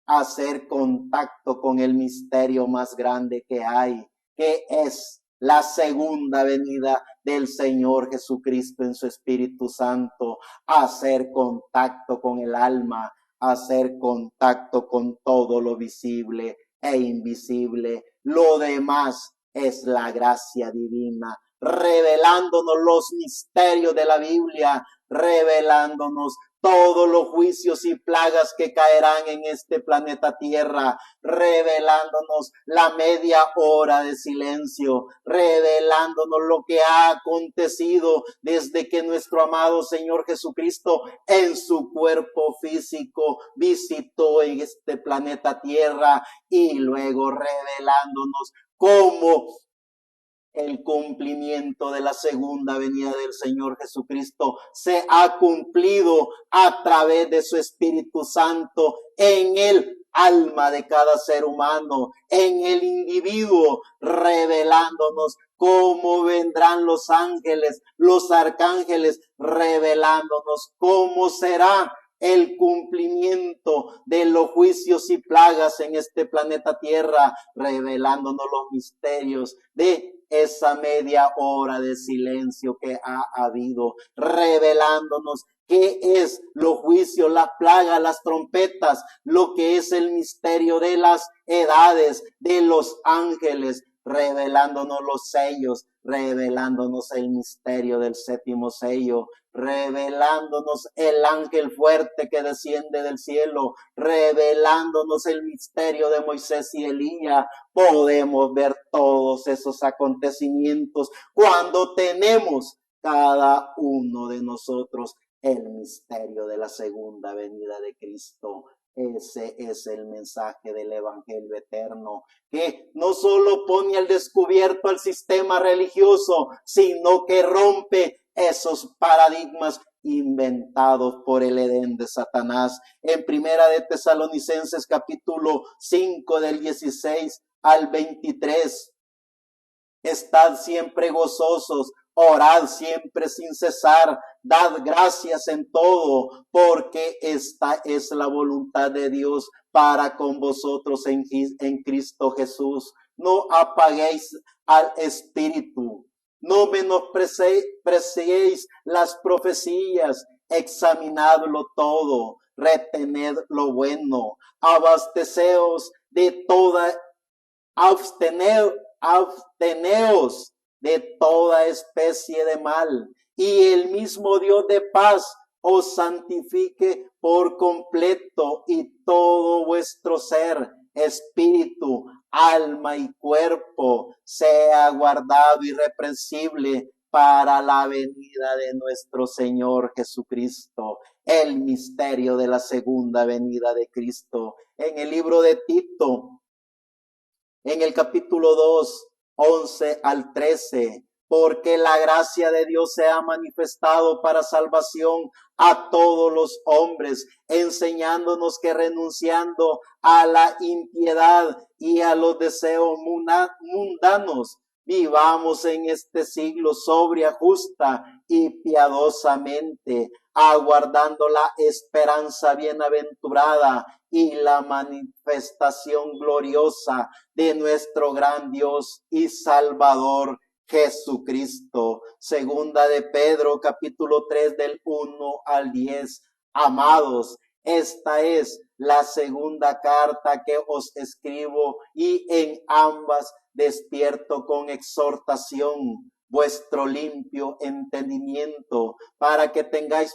hacer contacto con el misterio más grande que hay, que es la segunda venida del Señor Jesucristo en su Espíritu Santo, hacer contacto con el alma, hacer contacto con todo lo visible e invisible. Lo demás es la gracia divina, revelándonos los misterios de la Biblia, revelándonos todos los juicios y plagas que caerán en este planeta Tierra, revelándonos la media hora de silencio, revelándonos lo que ha acontecido desde que nuestro amado Señor Jesucristo en su cuerpo físico visitó en este planeta Tierra, y luego revelándonos cómo el cumplimiento de la segunda venida del Señor Jesucristo se ha cumplido a través de su Espíritu Santo en el alma de cada ser humano, en el individuo, revelándonos cómo vendrán los ángeles, los arcángeles, revelándonos cómo será el cumplimiento de los juicios y plagas en este planeta Tierra, revelándonos los misterios de esa media hora de silencio que ha habido, revelándonos qué es los juicios, las plagas, las trompetas, lo que es el misterio de las edades, de los ángeles, revelándonos los sellos, revelándonos el misterio del séptimo sello, revelándonos el ángel fuerte que desciende del cielo, revelándonos el misterio de Moisés y Elías. Podemos ver todos esos acontecimientos cuando tenemos cada uno de nosotros el misterio de la segunda venida de Cristo. Ese es el mensaje del Evangelio eterno, que no solo pone al descubierto al sistema religioso, sino que rompe esos paradigmas inventados por el Edén de Satanás. En Primera de Tesalonicenses capítulo 5 del 16 al 23, estad siempre gozosos, orad siempre sin cesar, dad gracias en todo, porque esta es la voluntad de Dios para con vosotros en Cristo Jesús. No apaguéis al Espíritu, no menospreciéis las profecías, examinadlo todo, retened lo bueno, abasteceos de toda, absteneos de toda especie de mal, y el mismo Dios de paz os santifique por completo, y todo vuestro ser, espíritu, alma y cuerpo sea guardado irreprensible para la venida de nuestro Señor Jesucristo. El misterio de la segunda venida de Cristo. En el libro de Tito, en el capítulo 2, 11 al 13, porque la gracia de Dios se ha manifestado para salvación a todos los hombres, enseñándonos que renunciando a la impiedad y a los deseos mundanos, vivamos en este siglo sobria, justa y piadosamente, aguardando la esperanza bienaventurada y la manifestación gloriosa de nuestro gran Dios y Salvador Jesucristo. Segunda de Pedro, capítulo 3 del 1 al 10. Amados, esta es la segunda carta que os escribo, y en ambas despierto con exhortación vuestro limpio entendimiento, para que tengáis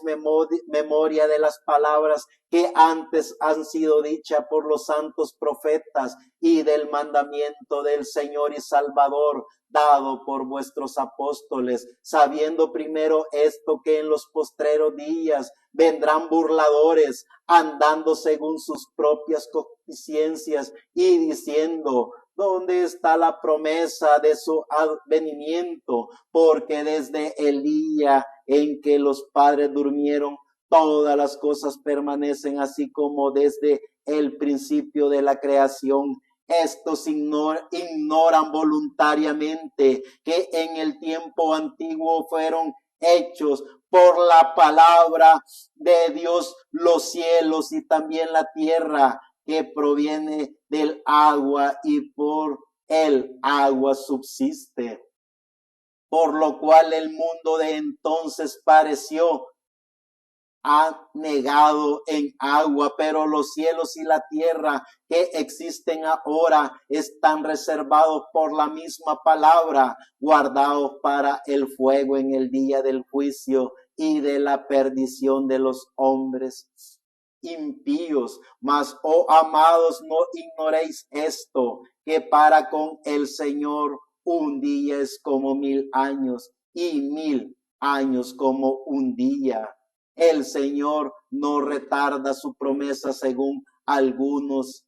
memoria de las palabras que antes han sido dichas por los santos profetas, y del mandamiento del Señor y Salvador dado por vuestros apóstoles, sabiendo primero esto, que en los postreros días vendrán burladores, andando según sus propias concupiscencias, y diciendo: ¿dónde está la promesa de su advenimiento? Porque desde el día en que los padres durmieron, todas las cosas permanecen así como desde el principio de la creación. Estos ignoran voluntariamente que en el tiempo antiguo fueron hechos por la palabra de Dios los cielos y también la tierra, que proviene del agua y por el agua subsiste. Por lo cual el mundo de entonces pareció anegado en agua, pero los cielos y la tierra que existen ahora están reservados por la misma palabra, guardados para el fuego en el día del juicio y de la perdición de los hombres impíos. Mas, oh amados, no ignoréis esto, que para con el Señor un día es como 1000 años, y 1000 años como un día. El Señor no retarda su promesa, según algunos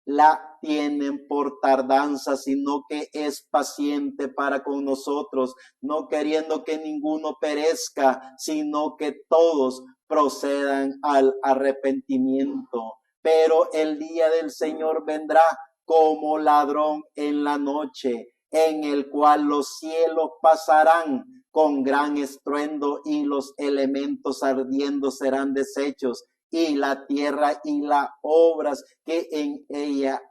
la tienen por tardanza, sino que es paciente para con nosotros, no queriendo que ninguno perezca, sino que todos procedan al arrepentimiento. Pero el día del Señor vendrá como ladrón en la noche, en el cual los cielos pasarán con gran estruendo, y los elementos ardiendo serán deshechos, y la tierra y las obras que en ellas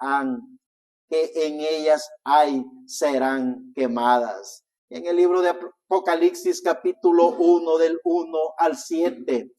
hay serán quemadas. En el libro de Apocalipsis capítulo 1 del 1 al 7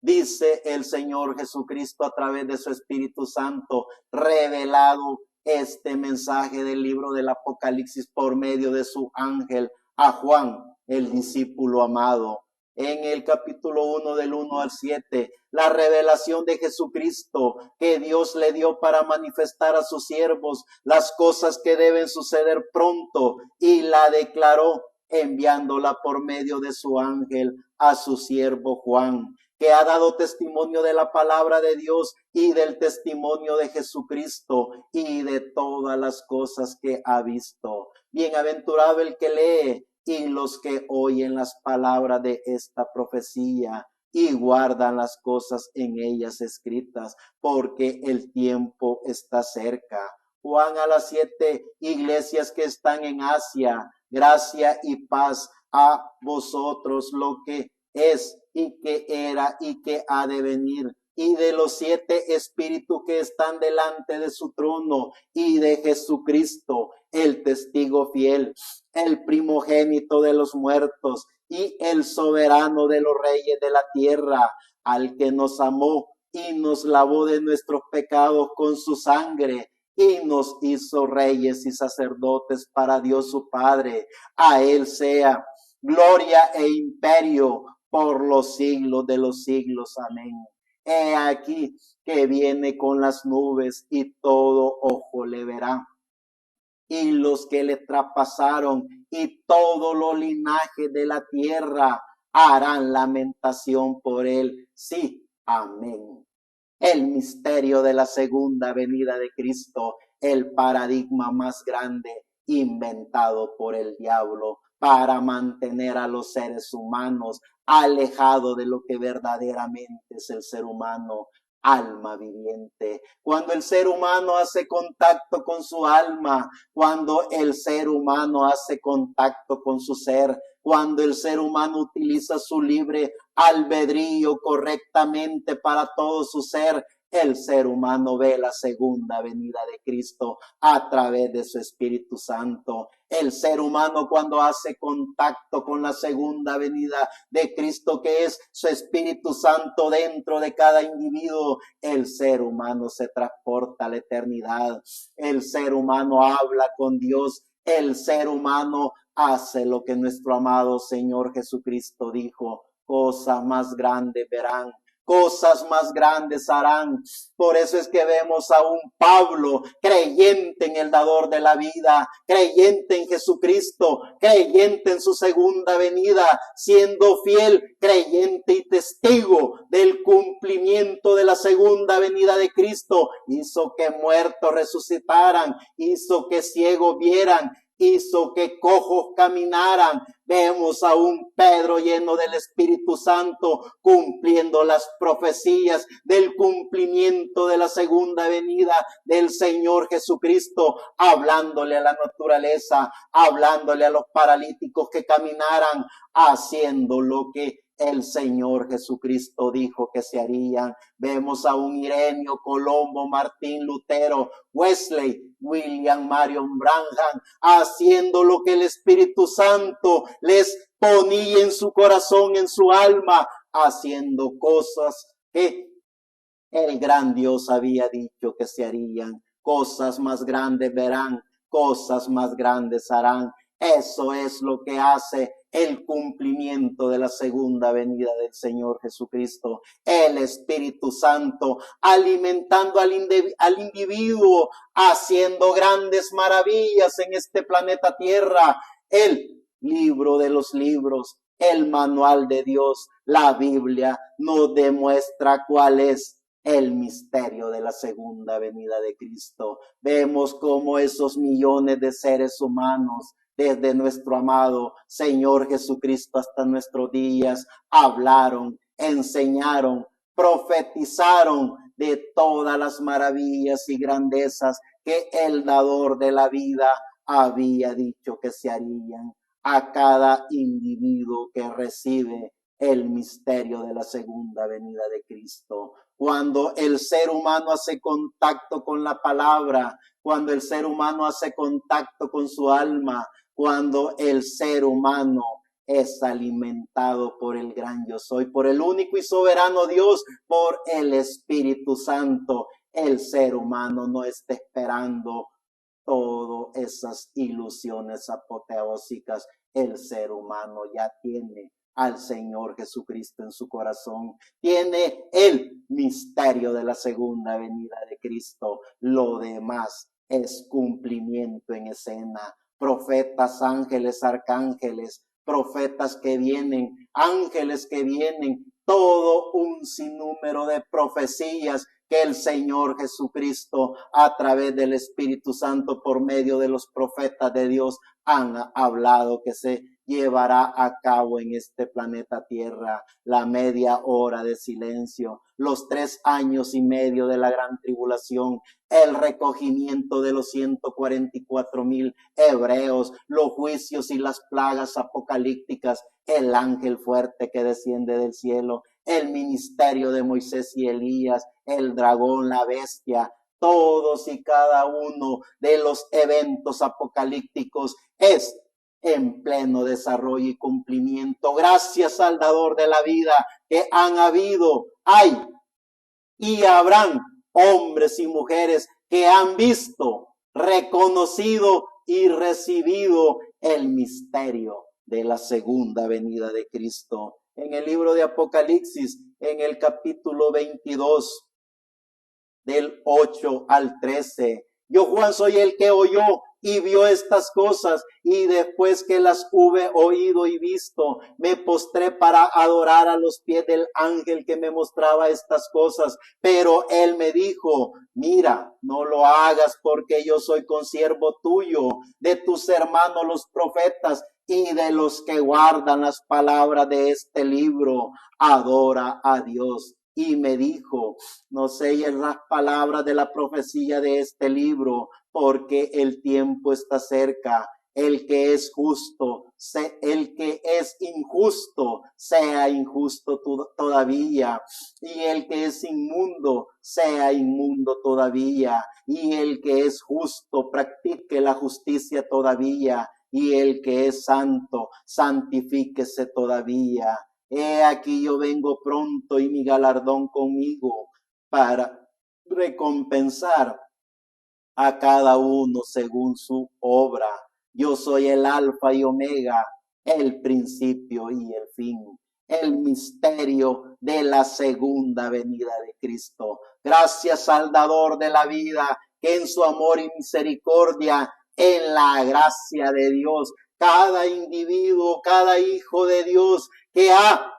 dice el Señor Jesucristo a través de su Espíritu Santo, revelado este mensaje del libro del Apocalipsis por medio de su ángel a Juan, el discípulo amado. En el capítulo 1 del 1 al 7, la revelación de Jesucristo que Dios le dio para manifestar a sus siervos las cosas que deben suceder pronto, y la declaró enviándola por medio de su ángel a su siervo Juan, que ha dado testimonio de la palabra de Dios y del testimonio de Jesucristo y de todas las cosas que ha visto. Bienaventurado el que lee y los que oyen las palabras de esta profecía y guardan las cosas en ellas escritas, porque el tiempo está cerca. Juan a las 7 iglesias que están en Asia, gracia y paz a vosotros, lo que es y que era y que ha de venir, y de los 7 espíritus que están delante de su trono, y de Jesucristo, el testigo fiel, el primogénito de los muertos y el soberano de los reyes de la tierra, al que nos amó y nos lavó de nuestros pecados con su sangre y nos hizo reyes y sacerdotes para Dios su Padre. A él sea gloria e imperio por los siglos de los siglos. Amén. He aquí que viene con las nubes y todo ojo le verá, y los que le traspasaron y todos los linajes de la tierra harán lamentación por él. Sí, amén. El misterio de la segunda venida de Cristo, el paradigma más grande inventado por el diablo para mantener a los seres humanos alejados de lo que verdaderamente es el ser humano, alma viviente. Cuando el ser humano hace contacto con su alma, cuando el ser humano hace contacto con su ser, cuando el ser humano utiliza su libre albedrío correctamente para todo su ser, el ser humano ve la segunda venida de Cristo a través de su Espíritu Santo. El ser humano, cuando hace contacto con la segunda venida de Cristo, que es su Espíritu Santo dentro de cada individuo, el ser humano se transporta a la eternidad. El ser humano habla con Dios. El ser humano hace lo que nuestro amado Señor Jesucristo dijo: cosas más grandes verán, cosas más grandes harán. Por eso es que vemos a un Pablo creyente en el dador de la vida, creyente en Jesucristo, creyente en su segunda venida, siendo fiel, creyente y testigo del cumplimiento de la segunda venida de Cristo. Hizo que muertos resucitaran, hizo que ciegos vieran, hizo que cojos caminaran. Vemos a un Pedro lleno del Espíritu Santo cumpliendo las profecías del cumplimiento de la segunda venida del Señor Jesucristo, hablándole a la naturaleza, hablándole a los paralíticos que caminaran, haciendo lo que el Señor Jesucristo dijo que se harían. Vemos a un Ireneo, Colombo, Martín Lutero, Wesley, William Marion Branham, haciendo lo que el Espíritu Santo les ponía en su corazón, en su alma, haciendo cosas que el gran Dios había dicho que se harían. Cosas más grandes verán, cosas más grandes harán. Eso es lo que hace el cumplimiento de la segunda venida del Señor Jesucristo. El Espíritu Santo alimentando al individuo, haciendo grandes maravillas en este planeta Tierra. El libro de los libros, el manual de Dios, la Biblia, nos demuestra cuál es el misterio de la segunda venida de Cristo. Vemos cómo esos millones de seres humanos, desde nuestro amado Señor Jesucristo hasta nuestros días, hablaron, enseñaron, profetizaron de todas las maravillas y grandezas que el dador de la vida había dicho que se harían. a cada individuo que recibe el misterio de la segunda venida de Cristo. Cuando el ser humano hace contacto con la palabra, cuando el ser humano hace contacto con su alma, cuando el ser humano es alimentado por el gran yo soy, por el único y soberano Dios, por el Espíritu Santo, el ser humano no está esperando todas esas ilusiones apoteósicas. El ser humano ya tiene al Señor Jesucristo en su corazón, tiene el misterio de la segunda venida de Cristo. Lo demás es cumplimiento en escena. Profetas, ángeles, arcángeles, profetas que vienen, ángeles que vienen, todo un sinnúmero de profecías que el Señor Jesucristo a través del Espíritu Santo por medio de los profetas de Dios han hablado que se llevará a cabo en este planeta Tierra. La media hora de silencio, los 3 años y medio de la gran tribulación, el recogimiento de los 144,000 hebreos, los juicios y las plagas apocalípticas, el ángel fuerte que desciende del cielo, el ministerio de Moisés y Elías, el dragón, la bestia, todos y cada uno de los eventos apocalípticos es en pleno desarrollo y cumplimiento. Gracias al dador de la vida, que han habido, hay y habrán hombres y mujeres que han visto, reconocido y recibido el misterio de la segunda venida de Cristo. En el libro de Apocalipsis, en el capítulo 22, del 8 al 13. Yo, Juan, soy el que oyó y vio estas cosas, y después que las hube oído y visto, me postré para adorar a los pies del ángel que me mostraba estas cosas. Pero él me dijo: mira, no lo hagas, porque yo soy consiervo tuyo, de tus hermanos los profetas, y de los que guardan las palabras de este libro. Adora a Dios. Y me dijo: no selles las palabras de la profecía de este libro, porque el tiempo está cerca. El que es justo, el que es injusto, sea injusto todavía. Y el que es inmundo, sea inmundo todavía. Y el que es justo, practique la justicia todavía. Y el que es santo, santifíquese todavía. He aquí yo vengo pronto, y mi galardón conmigo, para recompensar a cada uno según su obra. Yo soy el Alfa y Omega, el principio y el fin, el misterio de la segunda venida de Cristo. Gracias al dador de la vida, que en su amor y misericordia, en la gracia de Dios, cada individuo, cada hijo de Dios que ha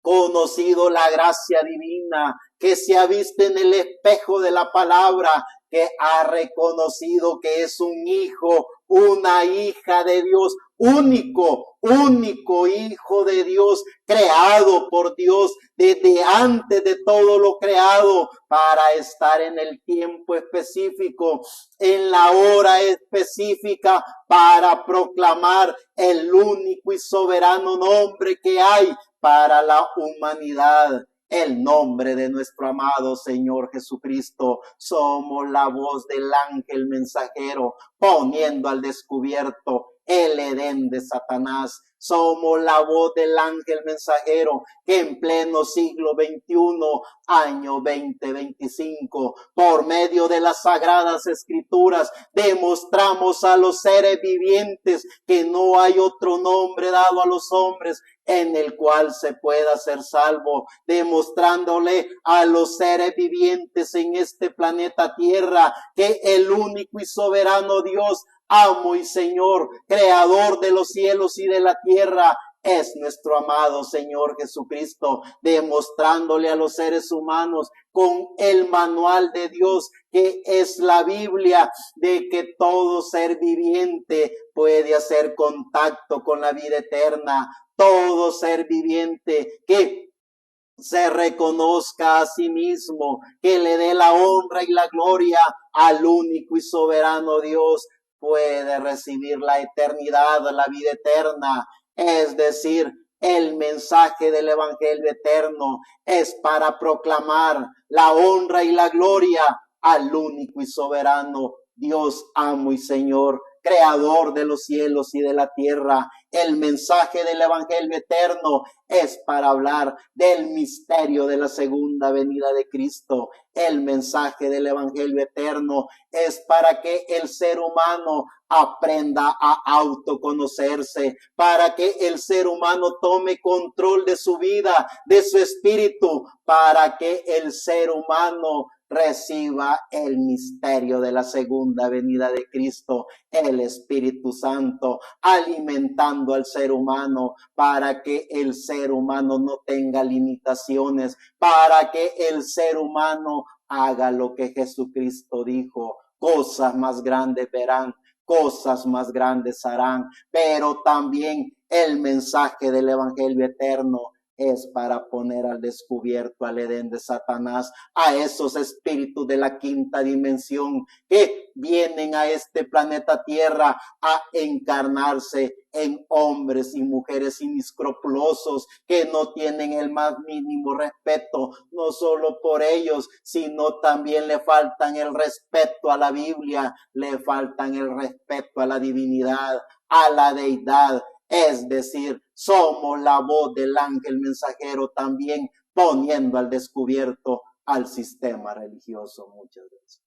conocido la gracia divina, que se ha visto en el espejo de la palabra, que ha reconocido que es un hijo, una hija de Dios, único hijo de Dios, creado por Dios desde antes de todo lo creado, para estar en el tiempo específico, en la hora específica, para proclamar el único y soberano nombre que hay para la humanidad, el nombre de nuestro amado Señor Jesucristo. Somos la voz del ángel mensajero, poniendo al descubierto el Edén de Satanás. Somos la voz del ángel mensajero que en pleno siglo XXI, año 2025, por medio de las sagradas escrituras, demostramos a los seres vivientes que no hay otro nombre dado a los hombres en el cual se pueda ser salvo, demostrándole a los seres vivientes en este planeta Tierra que el único y soberano Dios, amo y Señor, creador de los cielos y de la tierra, es nuestro amado Señor Jesucristo, demostrándole a los seres humanos con el manual de Dios, que es la Biblia, de que todo ser viviente puede hacer contacto con la vida eterna. Todo ser viviente que se reconozca a sí mismo, que le dé la honra y la gloria al único y soberano Dios, puede recibir la eternidad, la vida eterna. Es decir, el mensaje del Evangelio eterno es para proclamar la honra y la gloria al único y soberano Dios, amo y Señor, creador de los cielos y de la tierra. El mensaje del Evangelio eterno es para hablar del misterio de la segunda venida de Cristo. El mensaje del Evangelio eterno es para que el ser humano aprenda a autoconocerse, para que el ser humano tome control de su vida, de su espíritu, para que el ser humano reciba el misterio de la segunda venida de Cristo, el Espíritu Santo, alimentando al ser humano para que el ser humano no tenga limitaciones, para que el ser humano haga lo que Jesucristo dijo: cosas más grandes verán, cosas más grandes harán. Pero también el mensaje del Evangelio eterno es para poner al descubierto al Edén de Satanás, a esos espíritus de la quinta dimensión que vienen a este planeta Tierra a encarnarse en hombres y mujeres inescrupulosos que no tienen el más mínimo respeto, no solo por ellos, sino también le faltan el respeto a la Biblia, le faltan el respeto a la divinidad, a la deidad. Es decir, somos la voz del ángel mensajero también, poniendo al descubierto al sistema religioso muchas veces.